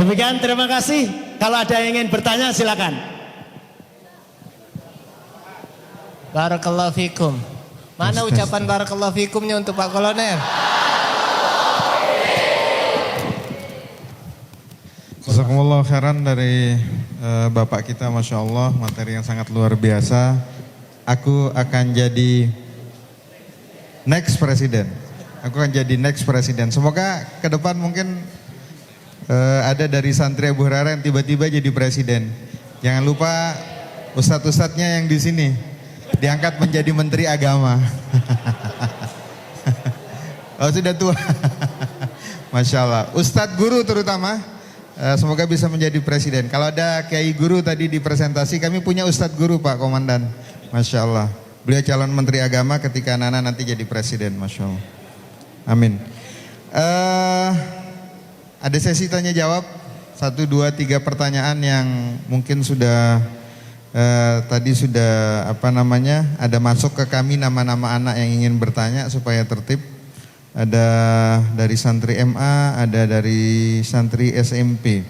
Demikian, terima kasih. Kalau ada yang ingin bertanya silakan. Barakallahu fikum. Mana ucapan barakallahu fikumnya untuk Pak Kolonel? Jazakumullah khairan dari Bapak kita, Masya Allah, materi yang sangat luar biasa. aku akan jadi next presiden. Aku akan jadi next presiden. Semoga ke depan mungkin ada dari santri Abu Hurairah yang tiba-tiba jadi presiden. Jangan lupa ustadz-ustadznya yang di sini diangkat menjadi menteri agama. Oh sudah tua. Masya Allah. Ustadz guru terutama semoga bisa menjadi presiden. Kalau ada kiai guru tadi di presentasi, kami punya ustadz guru Pak Komandan. Masya Allah. Beliau calon menteri agama ketika anak-anak nanti jadi presiden. Masya Allah. Amin. Ada sesi tanya jawab 1, 2, 3 pertanyaan yang mungkin sudah tadi sudah ada masuk ke kami nama-nama anak yang ingin bertanya supaya tertib. Ada dari santri MA, ada dari santri SMP.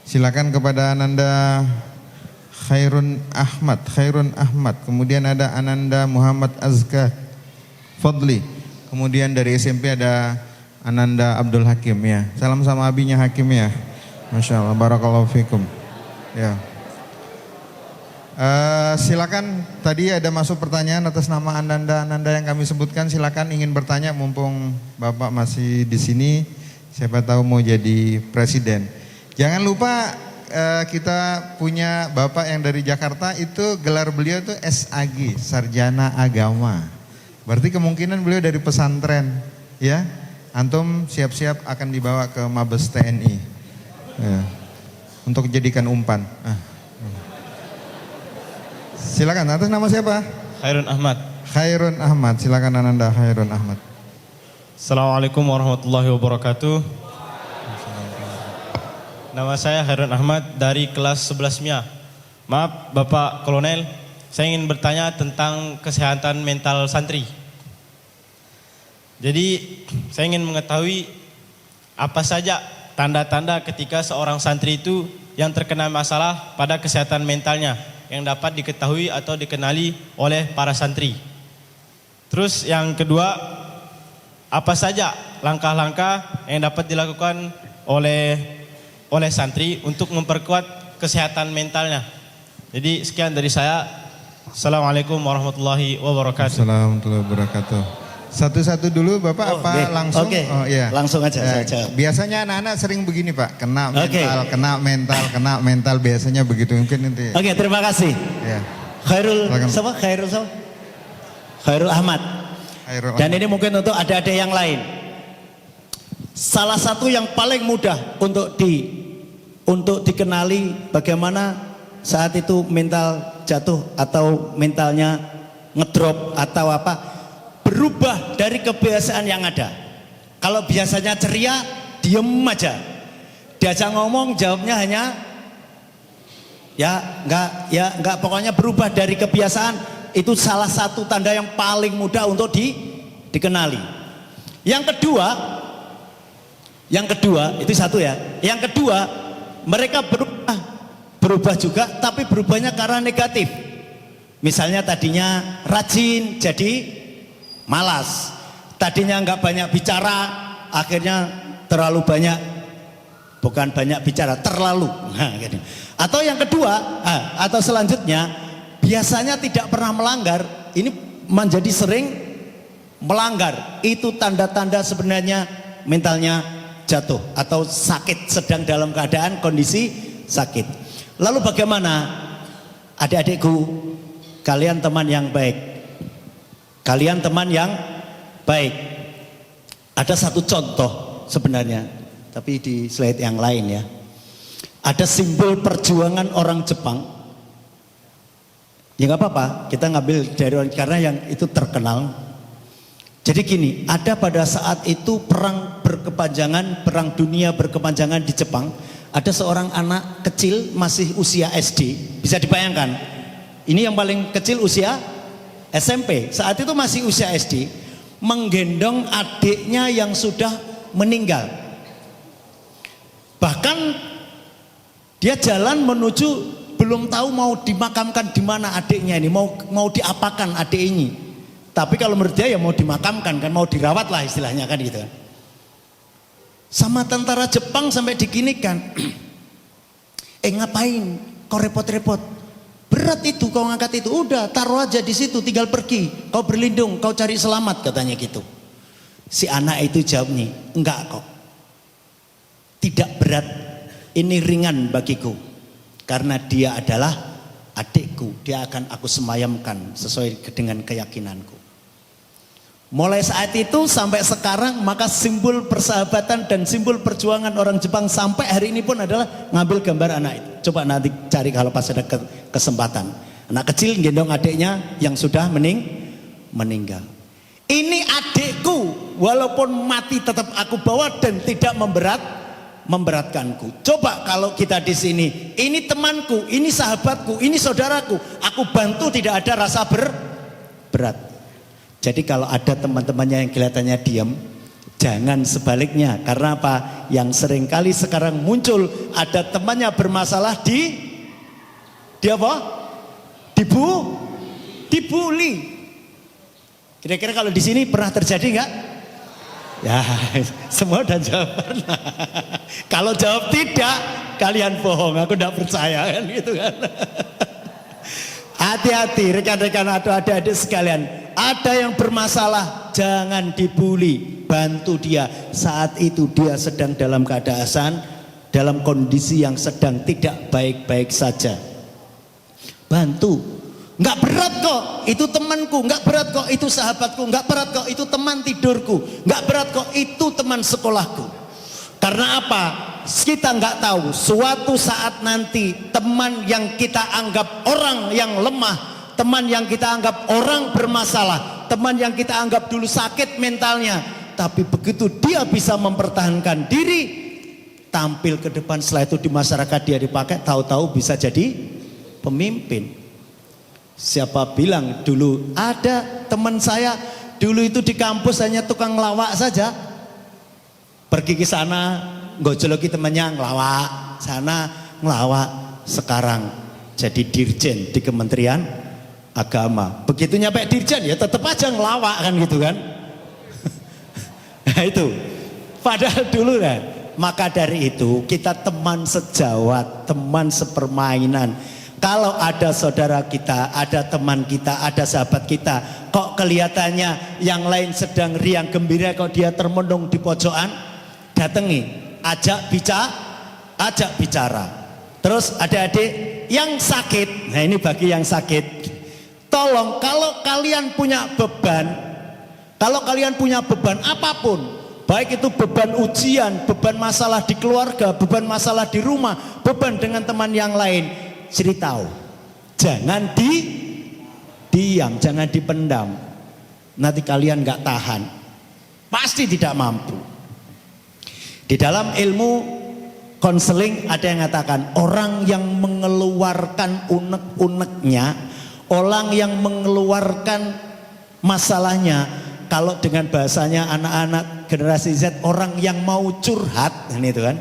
Silakan kepada Ananda Khairun Ahmad. Kemudian ada Ananda Muhammad Azka Fadli. Kemudian dari SMP ada Ananda Abdul Hakim ya. Salam sama abinya Hakim ya. Masya Allah, barakallahu fikum. Ya. Silakan, tadi ada masuk pertanyaan atas nama Ananda yang kami sebutkan. Silakan ingin bertanya mumpung Bapak masih di sini. Siapa tahu mau jadi presiden. Jangan lupa kita punya Bapak yang dari Jakarta, itu gelar beliau tuh SAG, Sarjana Agama. Berarti kemungkinan beliau dari pesantren, ya. Antum siap-siap akan dibawa ke Mabes TNI ya, untuk dijadikan umpan. Silakan, atas nama siapa? Khairun Ahmad, silakan Ananda Khairun Ahmad. Assalamualaikum warahmatullahi wabarakatuh. Nama saya Khairun Ahmad dari kelas 11 MIA. Maaf Bapak Kolonel, saya ingin bertanya tentang kesehatan mental santri. Jadi saya ingin mengetahui apa saja tanda-tanda ketika seorang santri itu yang terkena masalah pada kesehatan mentalnya yang dapat diketahui atau dikenali oleh para santri. Terus yang kedua, apa saja langkah-langkah yang dapat dilakukan oleh santri untuk memperkuat kesehatan mentalnya. Jadi sekian dari saya. Assalamualaikum warahmatullahi wabarakatuh. Assalamualaikum warahmatullahi wabarakatuh. Satu-satu dulu Bapak langsung? Oke. Oh iya. Langsung aja saya jawab. Biasanya anak-anak sering begini Pak, kena mental biasanya begitu mungkin nanti. Oke, terima kasih. Ya. Khairul Ahmad. Dan ini mungkin untuk adik-adik yang lain. Salah satu yang paling mudah untuk dikenali bagaimana saat itu mental jatuh atau mentalnya ngedrop atau apa, berubah dari kebiasaan yang ada. Kalau biasanya ceria, diem aja. Diajak ngomong jawabnya hanya enggak, pokoknya berubah dari kebiasaan. Itu salah satu tanda yang paling mudah untuk dikenali. Yang kedua itu satu ya. Yang kedua, mereka berubah juga, tapi berubahnya karena negatif. Misalnya tadinya rajin jadi malas, tadinya nggak banyak bicara, akhirnya terlalu banyak, bukan banyak bicara, terlalu. Nah, gitu. Atau yang kedua, atau selanjutnya, biasanya tidak pernah melanggar, ini menjadi sering melanggar. Itu tanda-tanda sebenarnya mentalnya jatuh atau sakit, sedang dalam keadaan kondisi sakit. Lalu bagaimana adik-adikku, kalian teman yang baik? Kalian teman yang baik. Ada satu contoh sebenarnya, tapi di slide yang lain ya. Ada simbol perjuangan orang Jepang. Ya nggak apa-apa, kita ngambil dari orang karena yang itu terkenal. Jadi gini, ada pada saat itu perang dunia berkepanjangan di Jepang. Ada seorang anak kecil masih usia SD, bisa dibayangkan. Ini yang paling kecil usia SMP, saat itu masih usia SD, menggendong adiknya yang sudah meninggal. Bahkan dia jalan menuju, belum tahu mau dimakamkan di mana adiknya ini, mau diapakan adik ini. Tapi kalau menurut dia ya mau dimakamkan kan, mau dirawat lah istilahnya kan gitu kan. Sama tentara Jepang sampai diginikan, ngapain kau repot-repot, berat itu kau ngangkat itu, udah taruh aja di situ, tinggal pergi, kau berlindung, kau cari selamat, katanya gitu. Si anak itu jawab nih, enggak kok, tidak berat, ini ringan bagiku, karena dia adalah adikku, dia akan aku semayamkan sesuai dengan keyakinanku. Mulai saat itu sampai sekarang, maka simbol persahabatan dan simbol perjuangan orang Jepang sampai hari ini pun adalah ngambil gambar anak itu. Coba nanti cari kalau pas ada kesempatan. Anak kecil gendong adiknya yang sudah meninggal. Ini adikku, walaupun mati tetap aku bawa dan tidak memberatkanku. Coba kalau kita di sini, ini temanku, ini sahabatku, ini saudaraku, aku bantu tidak ada rasa berat. Jadi kalau ada teman-temannya yang kelihatannya diam, jangan sebaliknya. Karena apa? Yang seringkali sekarang muncul, ada temannya bermasalah di apa? Dibully. Kira-kira kalau di sini pernah terjadi nggak? Ya, semua udah jawab pernah. Kalau jawab tidak, kalian bohong. Aku tidak percaya kan gitu kan. Hati-hati rekan-rekan atau adik-adik sekalian. Ada yang bermasalah, jangan dibully, bantu dia. Saat itu dia sedang dalam keadaan, dalam kondisi yang sedang tidak baik-baik saja. Bantu. Nggak berat kok, itu temanku. Nggak berat kok, itu sahabatku. Nggak berat kok, itu teman tidurku. Nggak berat kok, itu teman sekolahku. Karena apa? Kita nggak tahu suatu saat nanti teman yang kita anggap orang yang lemah, teman yang kita anggap orang bermasalah, teman yang kita anggap dulu sakit mentalnya, tapi begitu dia bisa mempertahankan diri, tampil ke depan, setelah itu di masyarakat dia dipakai, tahu-tahu bisa jadi pemimpin. Siapa bilang dulu ada teman saya dulu itu di kampus hanya tukang ngelawak saja, pergi ke sana gojoloki temannya ngelawak, sana ngelawak, sekarang jadi dirjen di Kementerian Agama. Begitu nyampe dirjen ya tetap aja ngelawak kan gitu kan. Nah itu padahal dulu kan. Maka dari itu kita teman sejawat, teman sepermainan. Kalau ada saudara kita, ada teman kita, ada sahabat kita, kok kelihatannya yang lain sedang riang gembira, kok dia termenung di pojokan, datangi, ajak bicara. Terus adik-adik yang sakit, nah ini bagi yang sakit, tolong kalau kalian punya beban, apapun, baik itu beban ujian, beban masalah di keluarga, beban masalah di rumah, beban dengan teman yang lain, ceritahu, jangan diam, jangan dipendam. Nanti kalian nggak tahan, pasti tidak mampu. Di dalam ilmu konseling ada yang mengatakan orang yang mengeluarkan unek-uneknya, orang yang mengeluarkan masalahnya, kalau dengan bahasanya anak-anak generasi Z, orang yang mau curhat, itu kan,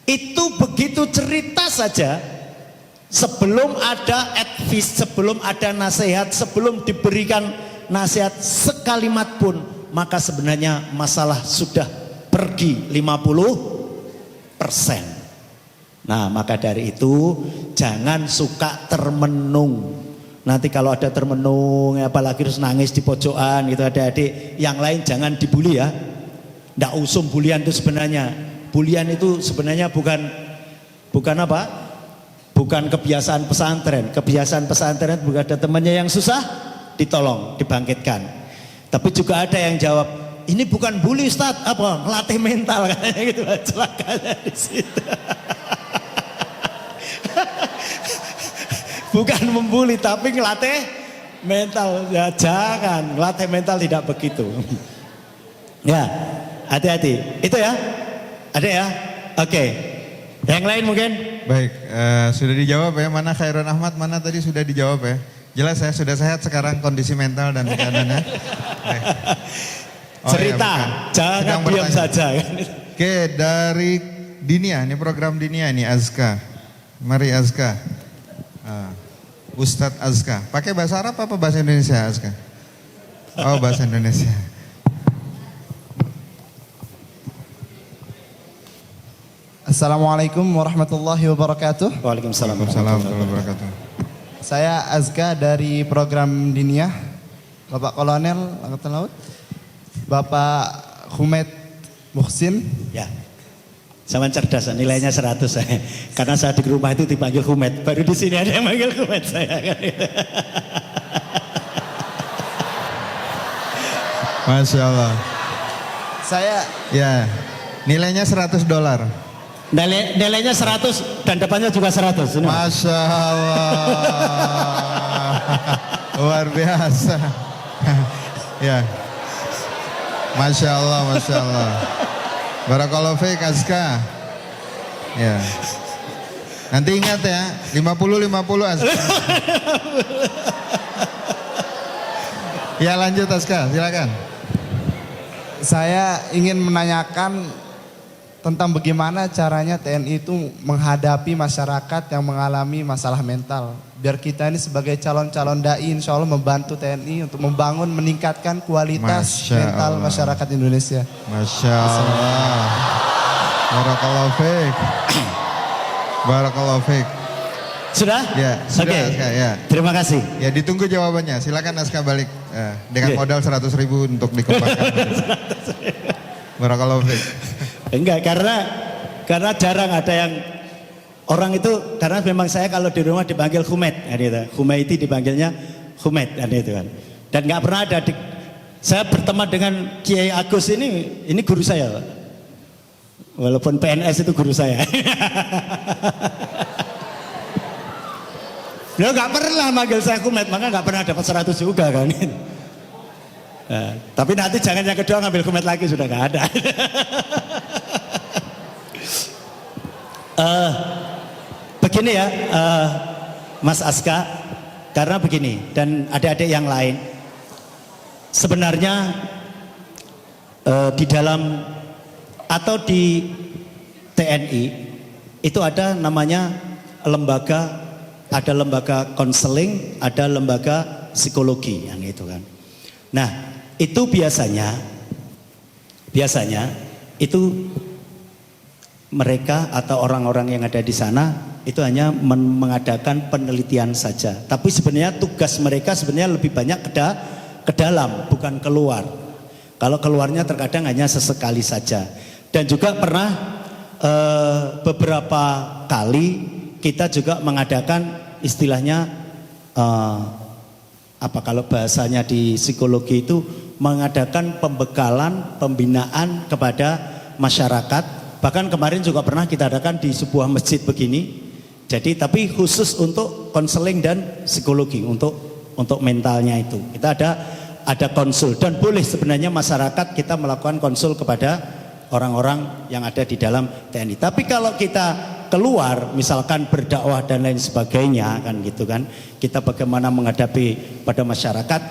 itu begitu cerita saja. Sebelum ada advice, sebelum ada nasihat, sebelum diberikan nasihat sekalimat pun, maka sebenarnya masalah sudah pergi 50%. Nah maka dari itu jangan suka termenung. Nanti kalau ada termenung, apalagi terus nangis di pojokan gitu, adik-adik yang lain jangan dibully ya. Nggak usum bulian itu sebenarnya. Bulian itu sebenarnya bukan apa? Bukan kebiasaan pesantren. Kebiasaan pesantren bukan ada temannya yang susah, ditolong, dibangkitkan. Tapi juga ada yang jawab, ini bukan bully Ustaz, apa? Ngelatih mental katanya gitu, celakanya di situ. Bukan membuli tapi ngelatih mental. Ya jangan, ngelatih mental tidak begitu. Ya, hati-hati. Itu ya. Ada ya? Oke. Yang lain mungkin? Baik, sudah dijawab ya. Mana Khairun Ahmad, mana tadi sudah dijawab ya. Jelas ya, sudah sehat sekarang kondisi mental dan keadaannya. Cerita, jangan diam saja. Oke, dari Dinia, ini program Dinia ini Azka. Mari Azka. Ustadz Azka. Pakai bahasa Arab apa bahasa Indonesia Azka? Oh, bahasa Indonesia. Assalamualaikum warahmatullahi wabarakatuh. Waalaikumsalam warahmatullahi wabarakatuh. Saya Azka dari program Diniyah. Bapak Kolonel Angkatan Laut. Bapak Humed Muhsin. Ya. Sama cerdas, nilainya 100 saya. Karena saya di rumah itu dipanggil Humed. Baru di sini ada yang manggil Humed saya. Masya Allah. Saya Ya, nilainya $100. Nilainya 100 dan depannya juga 100. Ini. Masya Allah. Luar biasa. Ya. Masya Allah, Masya Allah. Barakallahu fiik Azka. Ya. Nanti ingat ya, 50-50 Azka. Ya lanjut Azka, silakan. Saya ingin menanyakan tentang bagaimana caranya TNI itu menghadapi masyarakat yang mengalami masalah mental. Biar kita ini sebagai calon-calon dai insya Allah membantu TNI untuk membangun, meningkatkan kualitas Masya mental Allah. masyarakat Indonesia. Masya Allah. Barakallahu fiik. Barakallahu fiik. Sudah? Ya, sudah Oke. Azka, ya. Terima kasih. Ya ditunggu jawabannya. Silakan Azka balik dengan Oke. modal 100.000 untuk dikembangkan. Barakallahu fiik. Enggak, karena jarang ada yang orang itu, karena memang saya kalau di rumah dipanggil Humed, kan gitu. Humaiti dipanggilnya Humed, kan itu kan. Dan nggak pernah ada saya berteman dengan Kiai Agus ini guru saya, Pak. Walaupun PNS itu guru saya. Dia nggak pernah manggil saya Humed, maka nggak pernah dapat 100 juga kan. Nah, tapi nanti jangan yang kedua ngambil Humed lagi, sudah nggak ada. Begini ya, Mas Aska, karena begini dan adik-adik yang lain, sebenarnya di dalam atau di TNI itu ada namanya lembaga, ada lembaga konseling, ada lembaga psikologi, yang itu kan. Nah, itu biasanya itu mereka atau orang-orang yang ada di sana itu hanya mengadakan penelitian saja. Tapi sebenarnya tugas mereka sebenarnya lebih banyak ke dalam, bukan keluar. Kalau keluarnya terkadang hanya sesekali saja. Dan juga pernah beberapa kali kita juga mengadakan istilahnya apa kalau bahasanya di psikologi itu mengadakan pembekalan, pembinaan kepada masyarakat. Bahkan kemarin juga pernah kita adakan di sebuah masjid begini. Jadi tapi khusus untuk konseling dan psikologi untuk mentalnya itu. Kita ada konsul dan boleh sebenarnya masyarakat kita melakukan konsul kepada orang-orang yang ada di dalam TNI. Tapi kalau kita keluar misalkan berdakwah dan lain sebagainya kan gitu kan. Kita bagaimana menghadapi pada masyarakat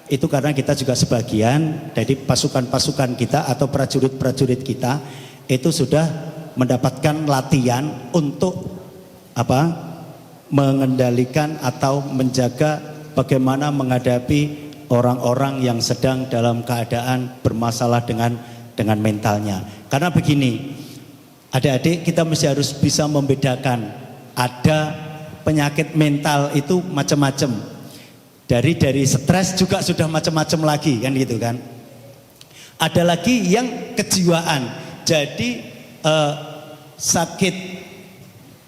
itu karena kita juga sebagian dari pasukan-pasukan kita atau prajurit-prajurit kita itu sudah mendapatkan latihan untuk mengendalikan atau menjaga bagaimana menghadapi orang-orang yang sedang dalam keadaan bermasalah dengan mentalnya. Karena begini, adik-adik kita mesti harus bisa membedakan ada penyakit mental itu macam-macam. Dari stres juga sudah macam-macam lagi kan gitu kan. Ada lagi yang kejiwaan. Jadi sakit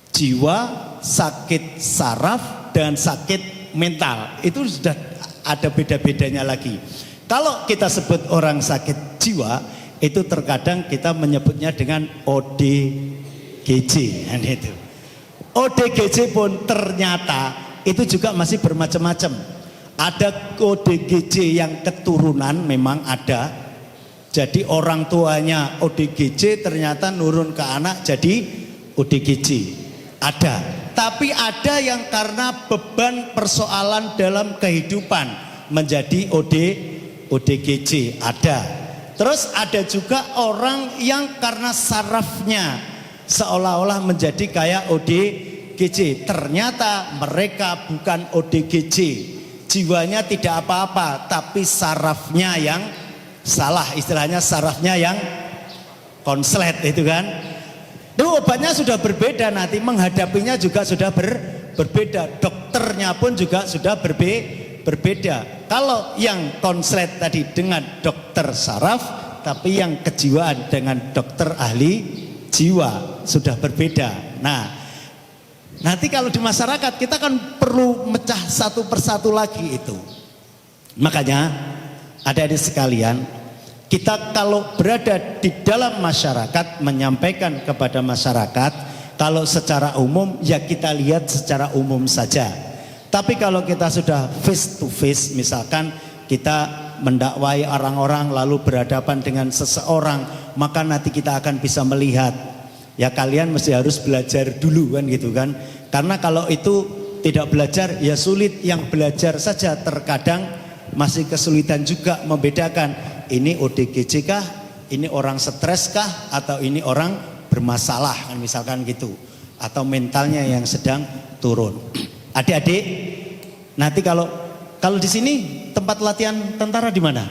jiwa, sakit saraf dan sakit mental itu sudah ada beda-bedanya lagi. Kalau kita sebut orang sakit jiwa itu terkadang kita menyebutnya dengan ODGJ kan itu. ODGJ pun ternyata itu juga masih bermacam-macam. Ada ODGJ yang keturunan memang ada. Jadi orang tuanya ODGJ ternyata nurun ke anak jadi ODGJ. Ada. Tapi ada yang karena beban persoalan dalam kehidupan menjadi ODGJ. Ada. Terus ada juga orang yang karena sarafnya seolah-olah menjadi kayak ODGJ. Ternyata mereka bukan ODGJ. Jiwanya tidak apa-apa, tapi sarafnya yang salah, istilahnya sarafnya yang konslet itu kan. Itu obatnya sudah berbeda, nanti menghadapinya juga sudah berbeda, dokternya pun juga sudah berbeda. Kalau yang konslet tadi dengan dokter saraf, tapi yang kejiwaan dengan dokter ahli jiwa sudah berbeda. Nah, nanti kalau di masyarakat kita kan perlu mecah satu persatu lagi itu. Makanya adik-adik sekalian, kita kalau berada di dalam masyarakat menyampaikan kepada masyarakat, kalau secara umum ya kita lihat secara umum saja. Tapi kalau kita sudah face to face, misalkan kita mendakwai orang-orang lalu berhadapan dengan seseorang, maka nanti kita akan bisa melihat. Ya kalian mesti harus belajar dulu kan gitu kan. Karena kalau itu tidak belajar ya sulit, yang belajar saja terkadang masih kesulitan juga membedakan. Ini ODGJ kah, ini orang stres kah, atau ini orang bermasalah kan misalkan gitu, atau mentalnya yang sedang turun. Adik-adik, nanti kalau di sini tempat latihan tentara di mana?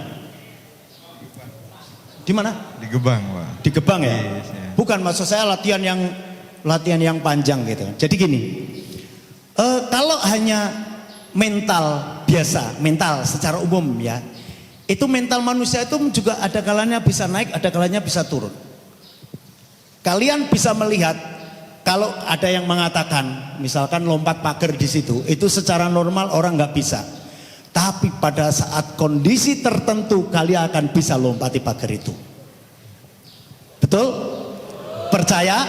Di mana? Di Gebang, Pak. Di Gebang ya? Yes, ya. Bukan, maksud saya latihan yang panjang gitu. Jadi gini, kalau hanya mental biasa, mental secara umum ya, itu mental manusia itu juga ada kalanya bisa naik, ada kalanya bisa turun. Kalian bisa melihat kalau ada yang mengatakan, misalkan lompat pagar di situ, itu secara normal orang nggak bisa. Tapi pada saat kondisi tertentu kalian akan bisa lompati pagar itu. Betul? Percaya?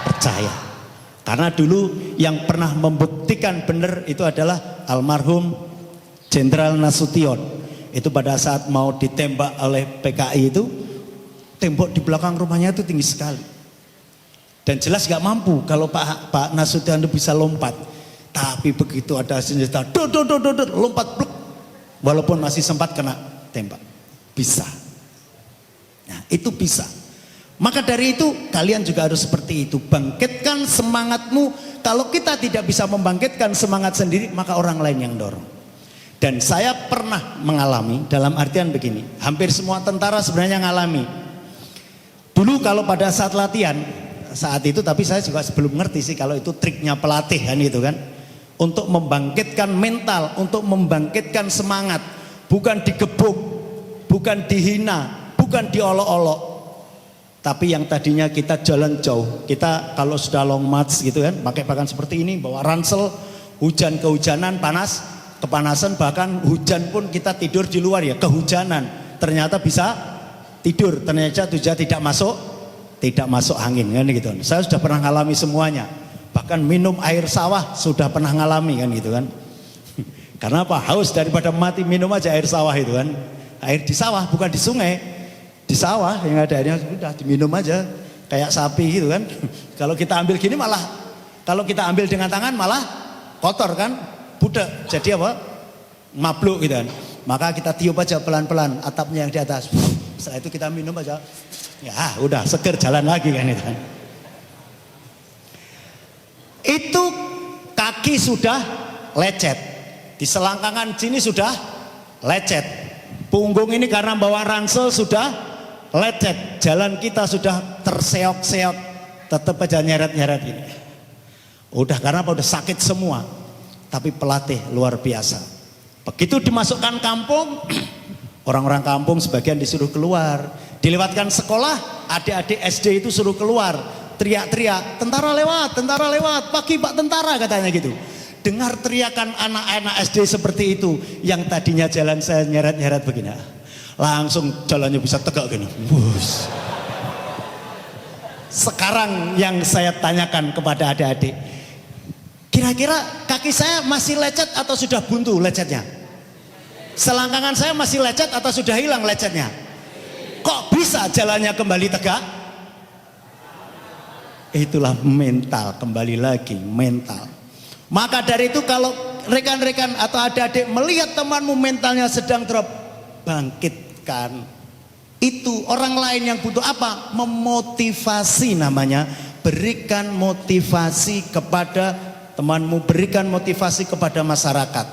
Percaya. Karena dulu yang pernah membuktikan benar itu adalah almarhum Jenderal Nasution. Itu pada saat mau ditembak oleh PKI itu, tembok di belakang rumahnya itu tinggi sekali. Dan jelas gak mampu kalau Pak Nasution itu bisa lompat. Tapi begitu ada senjata, lompat, bluk. Walaupun masih sempat kena tembak. Bisa. Nah itu bisa. Maka dari itu kalian juga harus seperti itu. Bangkitkan semangatmu. Kalau kita tidak bisa membangkitkan semangat sendiri, maka orang lain yang dorong. Dan saya pernah mengalami dalam artian begini, hampir semua tentara sebenarnya ngalami. Dulu kalau pada saat latihan, saat itu, tapi saya juga belum ngerti sih kalau itu triknya pelatih kan itu kan. Untuk membangkitkan mental, untuk membangkitkan semangat. Bukan digebuk, bukan dihina, bukan diolok-olok. Tapi yang tadinya kita jalan jauh, kita kalau sudah long march gitu kan, pakai pakaian seperti ini, bawa ransel, hujan kehujanan, panas, kepanasan, bahkan hujan pun kita tidur di luar ya, kehujanan. Ternyata bisa tidur, ternyata juga tidak masuk angin kan gitu. Saya sudah pernah ngalami semuanya. Bahkan minum air sawah sudah pernah ngalami kan gitu kan. Karena apa? Haus daripada mati, minum aja air sawah itu kan. Air di sawah bukan di sungai. Di sawah yang ada airnya sudah diminum aja kayak sapi gitu kan. Kalau kita ambil gini malah, kalau kita ambil dengan tangan malah kotor kan, budak. Jadi apa? Mabluk gitu kan. Maka kita tiup aja pelan-pelan atapnya yang di atas. Setelah itu kita minum aja. Ya udah seger jalan lagi kan itu kan. Itu kaki sudah lecet. Di selangkangan sini sudah lecet. Punggung ini karena bawa ransel sudah lecet, jalan kita sudah terseok-seok, tetap aja nyeret-nyeret ini. Udah karena apa? Udah sakit semua. Tapi pelatih luar biasa. Begitu dimasukkan kampung, orang-orang kampung sebagian disuruh keluar. Dilewatkan sekolah, adik-adik SD itu suruh keluar, teriak-teriak, tentara lewat, pagi Pak tentara katanya gitu. Dengar teriakan anak-anak SD seperti itu, yang tadinya jalan saya nyeret-nyeret begini. Langsung jalannya bisa tegak gini. Bus. Sekarang yang saya tanyakan kepada adik-adik, kira-kira kaki saya masih lecet atau sudah buntu lecetnya? Selangkangan saya masih lecet atau sudah hilang lecetnya? Kok bisa jalannya kembali tegak? Itulah mental, kembali lagi mental. Maka dari itu kalau rekan-rekan atau adik-adik melihat temanmu mentalnya sedang drop, bangkitkan. Itu orang lain yang butuh apa? Memotivasi namanya. Berikan motivasi kepada temanmu, berikan motivasi kepada masyarakat.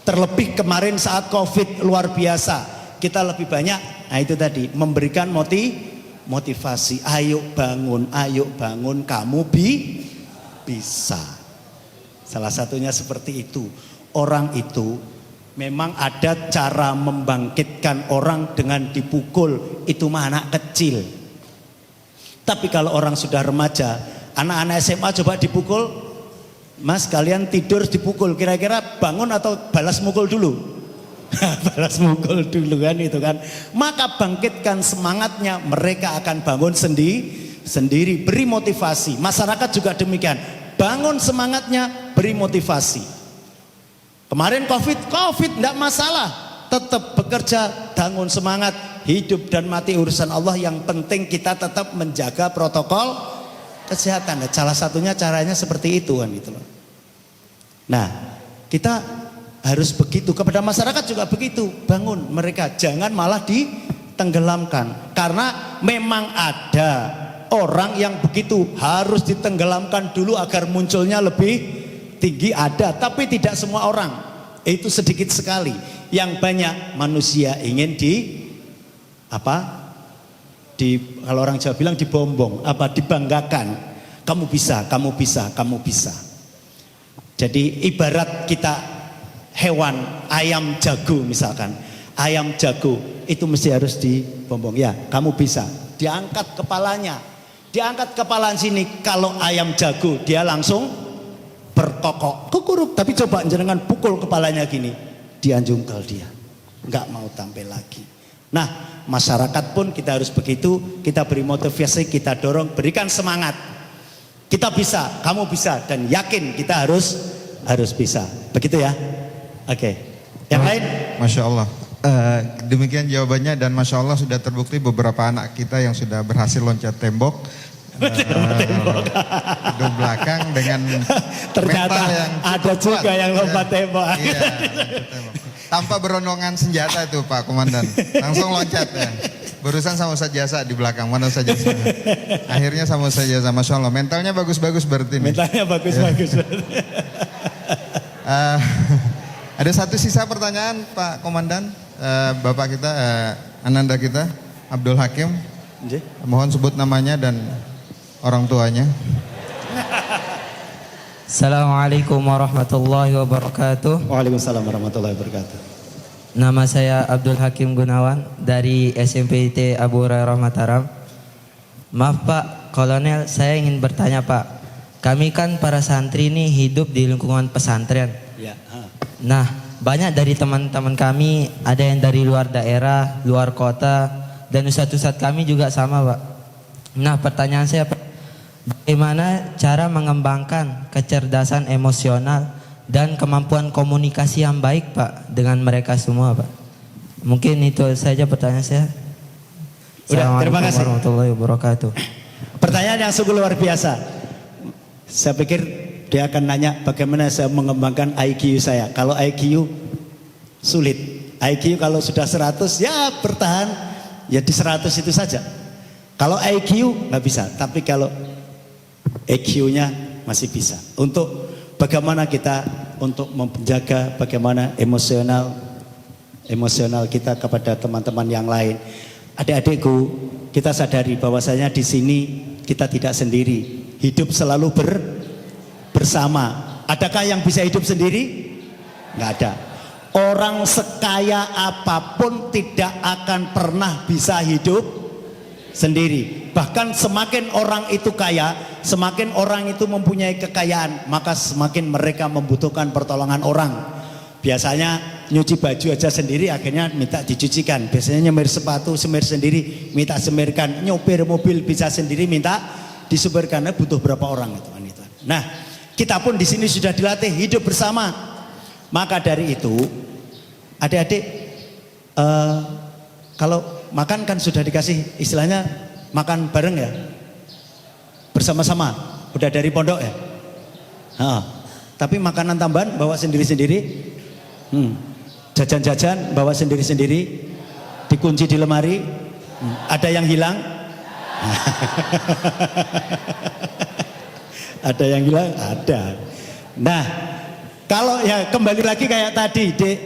Terlebih kemarin saat Covid luar biasa, kita lebih banyak, nah itu tadi, memberikan motivasi. Ayo bangun, kamu bisa. Salah satunya seperti itu. Orang itu memang ada cara membangkitkan orang dengan dipukul. Itu mah anak kecil. Tapi kalau orang sudah remaja, anak-anak SMA coba dipukul, Mas kalian tidur dipukul, kira-kira bangun atau balas mukul dulu? Balas mukul dulu kan itu kan. Maka bangkitkan semangatnya, mereka akan bangun sendiri, beri motivasi. Masyarakat juga demikian, bangun semangatnya, beri motivasi. Kemarin COVID tidak masalah, tetap bekerja, bangun semangat, hidup dan mati urusan Allah. Yang penting kita tetap menjaga protokol kesehatan. Salah satunya caranya seperti itu kan gitu loh. Nah, kita harus begitu, kepada masyarakat juga begitu, bangun mereka, jangan malah ditenggelamkan. Karena memang ada orang yang begitu, harus ditenggelamkan dulu agar munculnya lebih tinggi, ada, tapi tidak semua orang, itu sedikit sekali. Yang banyak manusia ingin kalau orang Jawa bilang dibombong, dibanggakan. Kamu bisa, kamu bisa, kamu bisa. Jadi ibarat kita hewan, ayam jago misalkan, ayam jago itu mesti harus dibombong. Ya, kamu bisa. Diangkat kepalanya, diangkat kepala sini. Kalau ayam jago dia langsung berkokok, kukuruk. Tapi coba jenengan pukul kepalanya gini, dia jungkel, dia nggak mau tampil lagi. Nah, masyarakat pun kita harus begitu, kita beri motivasi, kita dorong, berikan semangat. Kita bisa, kamu bisa, dan yakin kita harus bisa. Begitu ya. Oke. Yang lain? Masya Allah. Demikian jawabannya, dan Masya Allah sudah terbukti beberapa anak kita yang sudah berhasil loncat tembok. Hidung belakang dengan ternyata mental yang ada cukup juga kuat. yang lompat tembok. Iya, tanpa berondongan senjata itu Pak Komandan, langsung loncat ya. Barusan sama Ustaz Jasa di belakang, mana Ustaz Jasa? Akhirnya sama Ustaz Jasa, Masya Allah. Mentalnya bagus-bagus berarti nih. Mentalnya bagus-bagus. Ada satu sisa pertanyaan Pak Komandan, Bapak kita, Ananda kita, Abdul Hakim. Mohon sebut namanya dan orang tuanya. Assalamualaikum warahmatullahi wabarakatuh. Waalaikumsalam warahmatullahi wabarakatuh. Nama saya Abdul Hakim Gunawan dari SMPT Abu Hurairah Mataram. Maaf Pak Kolonel, saya ingin bertanya Pak. Kami kan para santri ini hidup di lingkungan pesantren. Ya. Nah, banyak dari teman-teman kami, ada yang dari luar daerah, luar kota, dan ustadz-ustadz kami juga sama Pak. Nah, pertanyaan saya Pak, bagaimana cara mengembangkan kecerdasan emosional dan kemampuan komunikasi yang baik Pak dengan mereka semua Pak? Mungkin itu saja pertanyaan saya. Udah, terima kasih. Warahmatullahi wabarakatuh. Pertanyaan yang sungguh luar biasa. Saya pikir dia akan nanya bagaimana saya mengembangkan IQ saya. Kalau IQ sulit, IQ kalau sudah 100 ya bertahan ya di 100 itu saja. Kalau IQ nggak bisa, tapi kalau EQ-nya masih bisa. Untuk bagaimana kita untuk menjaga bagaimana emosional kita kepada teman-teman yang lain. Adik-adikku, kita sadari bahwasanya di sini kita tidak sendiri. Hidup selalu bersama. Adakah yang bisa hidup sendiri? Nggak ada. Orang sekaya apapun tidak akan pernah bisa hidup sendiri. Bahkan semakin orang itu kaya, semakin orang itu mempunyai kekayaan, maka semakin mereka membutuhkan pertolongan orang. Biasanya nyuci baju aja sendiri akhirnya minta dicucikan. Biasanya nyemir sepatu semir sendiri minta semirkan. Nyopir mobil bisa sendiri minta disupirkan. Butuh berapa orang itu kan itu. Nah, kita pun di sini sudah dilatih hidup bersama. Maka dari itu, adik-adik kalau makan kan sudah dikasih istilahnya makan bareng ya, bersama-sama. Udah dari pondok ya. Tapi makanan tambahan bawa sendiri-sendiri. Jajan-jajan bawa sendiri-sendiri. Dikunci di lemari. Ada yang hilang? Ada yang hilang? Ada. Nah, kalau ya kembali lagi kayak tadi, Dek,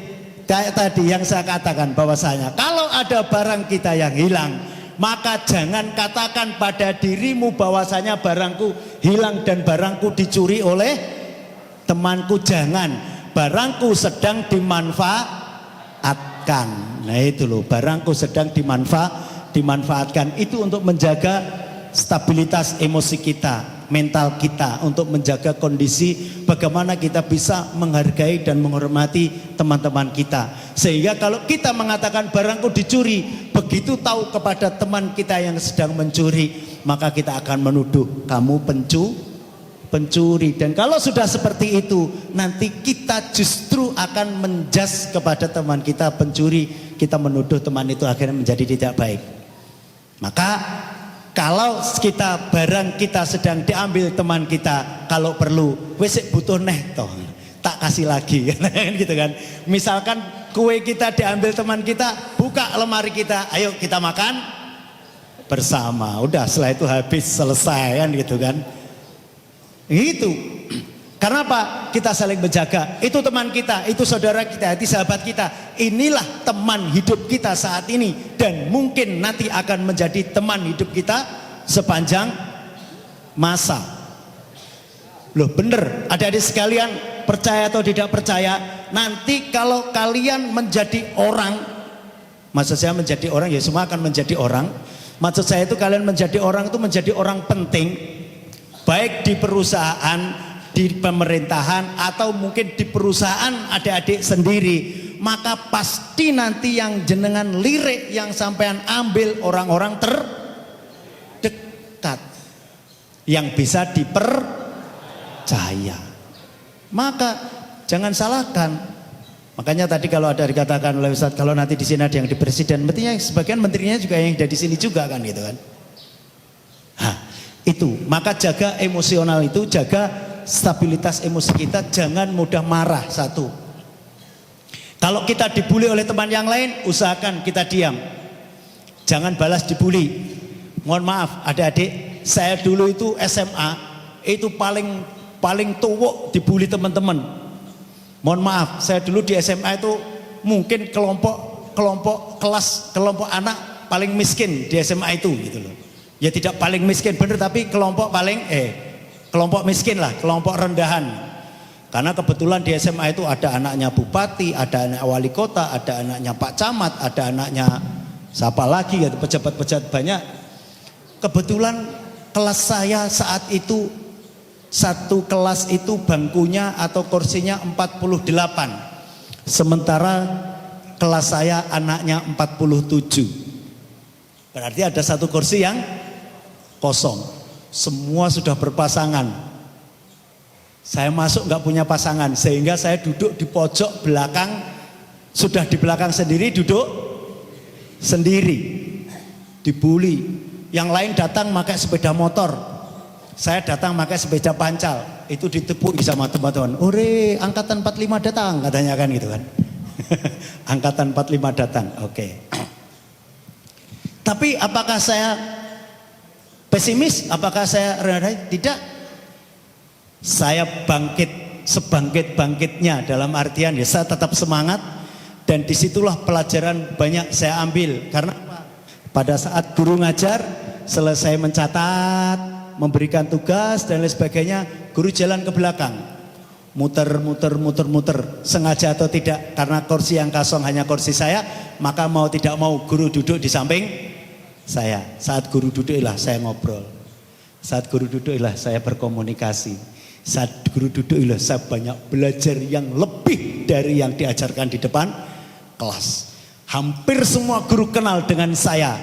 kayak tadi yang saya katakan bahwasanya kalau ada barang kita yang hilang, maka jangan katakan pada dirimu bahwasanya barangku hilang dan barangku dicuri oleh Temanku jangan, barangku sedang dimanfaatkan. Nah itu loh, barangku sedang dimanfaatkan. Itu untuk menjaga stabilitas emosi kita, mental kita, untuk menjaga kondisi bagaimana kita bisa menghargai dan menghormati teman-teman kita. Sehingga kalau kita mengatakan barangku dicuri, begitu tahu kepada teman kita yang sedang mencuri, maka kita akan menuduh kamu pencuri. Dan kalau sudah seperti itu, nanti kita justru akan menjas kepada teman kita pencuri. Kita menuduh teman itu akhirnya menjadi tidak baik. Maka kalau barang kita sedang diambil teman kita, kalau perlu wis butuh neh toh, tak kasih lagi kan gitu kan. Misalkan kue kita diambil teman kita, buka lemari kita, ayo kita makan bersama. Udah setelah itu habis, selesai kan gitu kan. Gitu. Karena apa? Kita saling menjaga. Itu teman kita, itu saudara kita, itu sahabat kita. Inilah teman hidup kita saat ini, dan mungkin nanti akan menjadi teman hidup kita sepanjang masa. Loh bener, adik-adik sekalian, percaya atau tidak percaya, nanti kalau kalian menjadi orang, maksud saya menjadi orang, ya semua akan menjadi orang. Maksud saya itu kalian menjadi orang itu menjadi orang penting, baik di perusahaan, di pemerintahan, atau mungkin di perusahaan adik-adik sendiri, maka pasti nanti yang jenengan lirik, yang sampean ambil orang-orang terdekat yang bisa dipercaya. Maka jangan salahkan. Makanya tadi kalau ada dikatakan oleh Ustadz, kalau nanti di sini ada yang di presiden, mestinya sebagian menterinya juga yang ada di sini juga kan gitu kan. Nah, itu, maka jaga emosional itu, jaga stabilitas emosi kita, jangan mudah marah. Satu, kalau kita dibully oleh teman yang lain, usahakan kita diam, jangan balas dibully. Mohon maaf adik-adik, saya dulu itu SMA itu paling tuwuk dibully teman-teman. Mohon maaf, saya dulu di SMA itu mungkin kelompok anak paling miskin di SMA itu gitu loh. Ya tidak paling miskin bener, tapi kelompok miskin lah, kelompok rendahan. Karena kebetulan di SMA itu ada anaknya bupati, ada anak wali kota, ada anaknya Pak Camat, ada anaknya siapa lagi ya, pejabat-pejabat banyak. Kebetulan kelas saya saat itu, satu kelas itu bangkunya atau kursinya 48. Sementara kelas saya anaknya 47. Berarti ada satu kursi yang kosong. Semua sudah berpasangan. Saya masuk nggak punya pasangan, sehingga saya duduk di pojok belakang. Sudah di belakang sendiri, duduk sendiri, dibully. Yang lain datang pakai sepeda motor, saya datang pakai sepeda pancal. Itu ditepuk sama teman-teman. Ore, angkatan 45 datang, katanya kan gitu kan. Angkatan 45 datang, oke. Tapi apakah saya pesimis? Apakah saya rendah? Tidak. Saya bangkit sebangkit-bangkitnya, dalam artian ya saya tetap semangat, dan disitulah pelajaran banyak saya ambil. Karena pada saat guru ngajar, selesai mencatat, memberikan tugas dan lain sebagainya, guru jalan ke belakang, muter, sengaja atau tidak, karena kursi yang kosong hanya kursi saya, maka mau tidak mau guru duduk di samping saya. Saat guru duduklah saya ngobrol, saat guru duduklah saya berkomunikasi, saat guru duduklah saya banyak belajar yang lebih dari yang diajarkan di depan kelas. Hampir semua guru kenal dengan saya,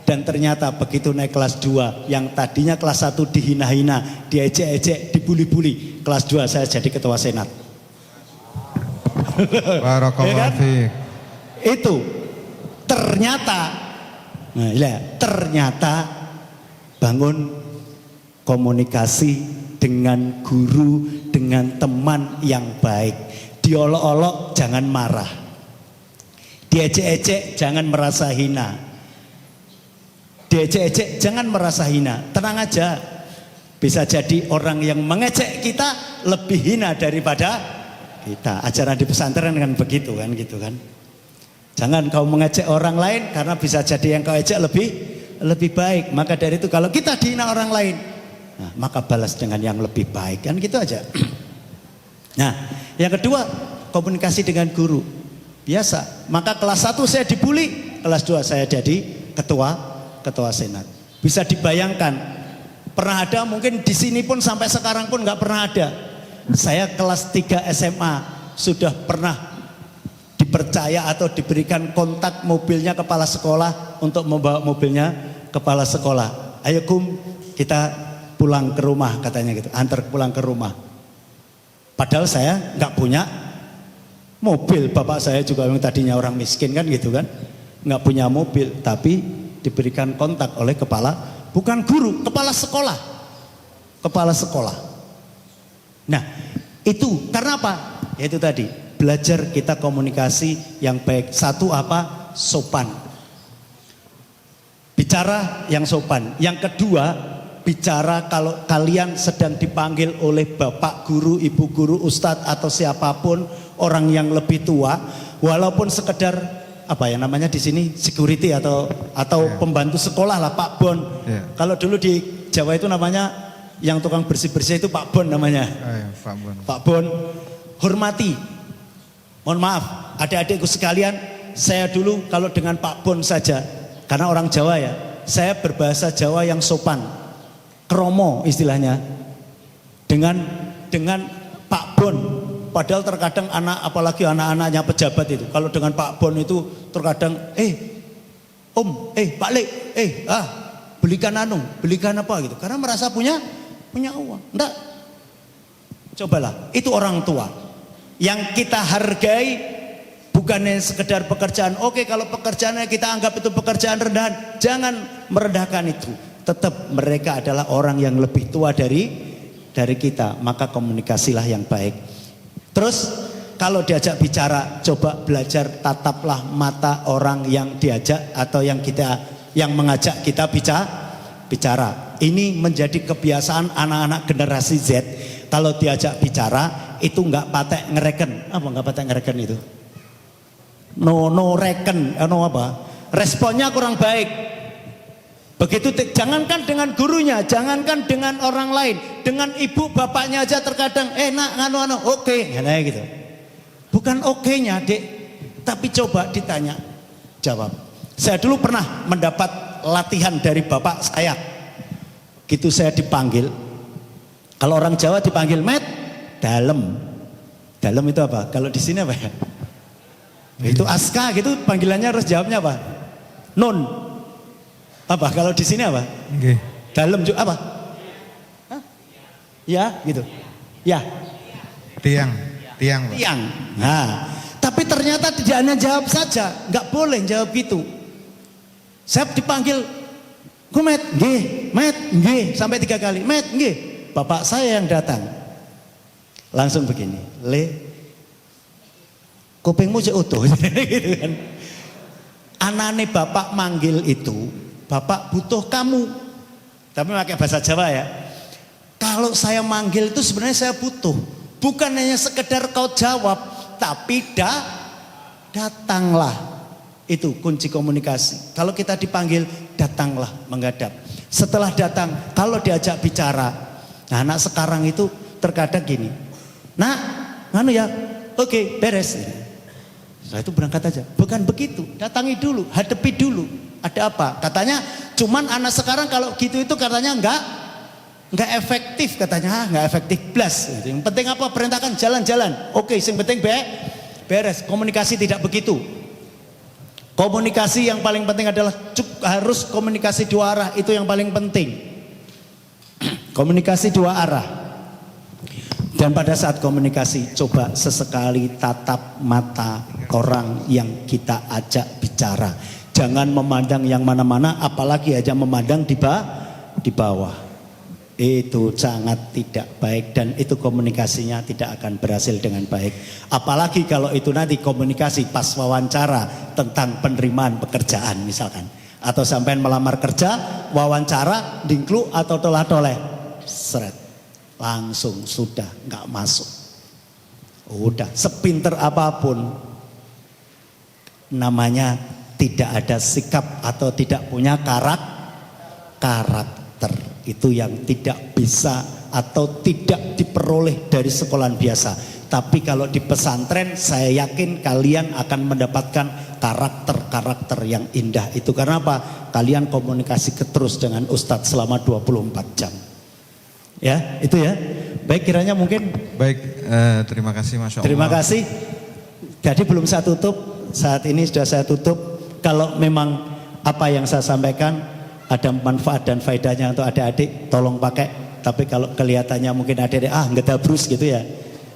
dan ternyata begitu naik kelas 2, yang tadinya kelas 1 dihina-hina, diejek-ejek, dibuli-buli, kelas 2 saya jadi ketua senat. Barakallahu Ya kan? fiik. Itu ternyata, nah, ya, ternyata bangun komunikasi dengan guru, dengan teman yang baik. Diolok-olok jangan marah, diejek-ejek jangan merasa hina, diejek-ejek jangan merasa hina. Tenang aja, bisa jadi orang yang mengejek kita lebih hina daripada kita. Ajaran di pesantren kan begitu kan, gitu kan. Jangan kau mengejek orang lain, karena bisa jadi yang kau ejek lebih baik. Maka dari itu kalau kita dihina orang lain, nah, maka balas dengan yang lebih baik, kan gitu aja. Nah, yang kedua komunikasi dengan guru. Biasa. Maka kelas 1 saya dibully, kelas 2 saya jadi ketua senat. Bisa dibayangkan. Pernah ada mungkin di sini pun sampai sekarang pun nggak pernah ada. Saya kelas 3 SMA sudah pernah dipercaya atau diberikan kontak mobilnya kepala sekolah untuk membawa mobilnya kepala sekolah. Ayo Kum, kita pulang ke rumah katanya gitu, antar pulang ke rumah. Padahal saya nggak punya mobil, bapak saya juga yang tadinya orang miskin kan gitu kan, nggak punya mobil, tapi diberikan kontak oleh kepala, bukan guru, kepala sekolah. Nah itu karena apa? Yaitu tadi belajar kita komunikasi yang baik. Satu apa? Sopan. Bicara yang sopan. Yang kedua, bicara kalau kalian sedang dipanggil oleh bapak guru, ibu guru, ustadz atau siapapun orang yang lebih tua, walaupun sekedar apa ya namanya di sini security atau pembantu sekolah lah, Pak Bon. Kalau dulu di Jawa itu namanya yang tukang bersih-bersih itu Pak Bon namanya. Pak Bon, hormati. Mohon maaf, adik-adikku sekalian, saya dulu kalau dengan Pak Bon saja, karena orang Jawa ya, saya berbahasa Jawa yang sopan, kromo istilahnya, dengan Pak Bon. Padahal terkadang apalagi anak-anaknya pejabat itu, kalau dengan Pak Bon itu terkadang, Om, Pak Lek, belikan apa gitu, karena merasa punya uang. Enggak, cobalah, itu orang tua. Yang kita hargai bukannya sekedar pekerjaan. Oke, kalau pekerjaannya kita anggap itu pekerjaan rendahan, jangan merendahkan itu. Tetap mereka adalah orang yang lebih tua dari kita, maka komunikasilah yang baik. Terus kalau diajak bicara, coba belajar tataplah mata orang yang diajak atau yang mengajak kita bicara. Ini menjadi kebiasaan anak-anak generasi Z. Kalau diajak bicara itu nggak patek ngereken. Apa nggak patek ngereken itu? No reken, apa? Responnya kurang baik. Begitu, jangankan dengan gurunya, jangankan dengan orang lain, dengan ibu bapaknya aja terkadang, nak oke, gitu. Bukan oke-nya, Dek, tapi coba ditanya, jawab. Saya dulu pernah mendapat latihan dari bapak saya. Gitu saya dipanggil. Kalau orang Jawa dipanggil Met, dalam. Dalam itu apa? Kalau di sini apa ya? Itu aska gitu, panggilannya harus jawabnya apa? Non. Apa? Kalau di sini apa? Okay. Dalam juga apa? Hah? Ya, gitu. Ya. Tiang. Pak. Tiang. Nah, tapi ternyata tidak hanya jawab saja, nggak boleh jawab gitu. Saya dipanggil, "Ku Met, nggih, sampai 3 kali. Met, nggih. Bapak saya yang datang. Langsung begini, Le, kupingmu cek utuh." Gitu kan. Anane bapak manggil itu, bapak butuh kamu. Tapi pakai bahasa Jawa ya. Kalau saya manggil itu sebenarnya saya butuh. Bukan hanya sekedar kau jawab, tapi datanglah. Itu kunci komunikasi. Kalau kita dipanggil, datanglah menghadap. Setelah datang, kalau diajak bicara, nah anak sekarang itu terkadang gini. Nah, nganu ya, oke, beres. Saya itu berangkat aja. Bukan begitu, datangi dulu, hadapi dulu. Ada apa? Katanya, cuman anak sekarang kalau gitu itu katanya enggak efektif katanya, enggak efektif blas. Yang penting apa? Perintahkan jalan-jalan. Oke, yang penting beres. Komunikasi tidak begitu. Komunikasi yang paling penting adalah harus komunikasi 2 arah, itu yang paling penting. Komunikasi 2 arah. Dan pada saat komunikasi, coba sesekali tatap mata orang yang kita ajak bicara. Jangan memandang yang mana-mana, apalagi aja memandang di bawah. Itu sangat tidak baik dan itu komunikasinya tidak akan berhasil dengan baik. Apalagi kalau itu nanti komunikasi pas wawancara tentang penerimaan pekerjaan misalkan. Atau sampai melamar kerja, wawancara, dingklu atau tolah-toleh. Seret. Langsung sudah nggak masuk. Udah sepinter apapun namanya tidak ada sikap atau tidak punya karakter. Itu yang tidak bisa atau tidak diperoleh dari sekolahan biasa. Tapi kalau di pesantren saya yakin kalian akan mendapatkan karakter-karakter yang indah. Itu karena apa? Kalian komunikasi terus dengan Ustadz selama 24 jam. Ya, itu ya. Baik, kiranya mungkin. Baik, terima kasih Masya Allah. Terima kasih. Jadi belum saya tutup. Saat ini sudah saya tutup. Kalau memang apa yang saya sampaikan ada manfaat dan faedahnya untuk adik-adik, tolong pakai. Tapi kalau kelihatannya mungkin adik-adik ngedabrus gitu ya.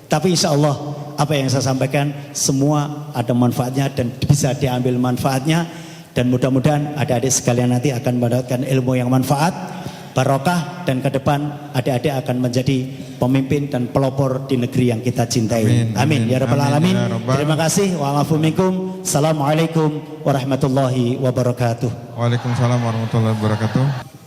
Tapi insya Allah apa yang saya sampaikan semua ada manfaatnya dan bisa diambil manfaatnya. Dan mudah-mudahan adik-adik sekalian nanti akan mendapatkan ilmu yang manfaat, barokah, dan ke depan adik-adik akan menjadi pemimpin dan pelopor di negeri yang kita cintai. Amin. Ya Rabbal Alamin. Terima kasih. Wa'alaikum. Assalamualaikum warahmatullahi wabarakatuh. Waalaikumsalam warahmatullahi wabarakatuh.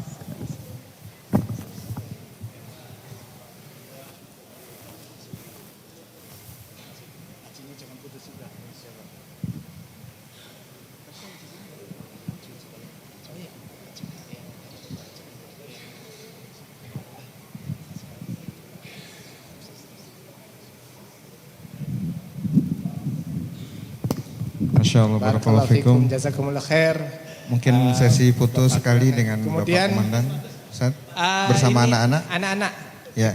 Masya Allah, barakallahu fikum. Jazakumullah khair. Mungkin sesi foto sekali dengan kemudian, Bapak Komandan Ustaz, bersama anak-anak. Anak-anak. Ya.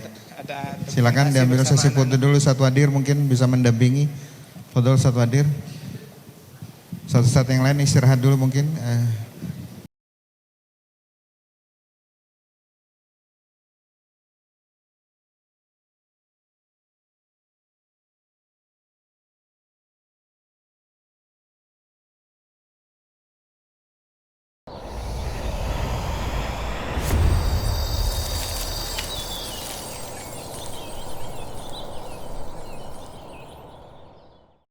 Silakan diambil sesi foto dulu. Ustaz Wadir mungkin bisa mendampingi. Foto Ustaz Wadir. Satu-satu yang lain istirahat dulu mungkin.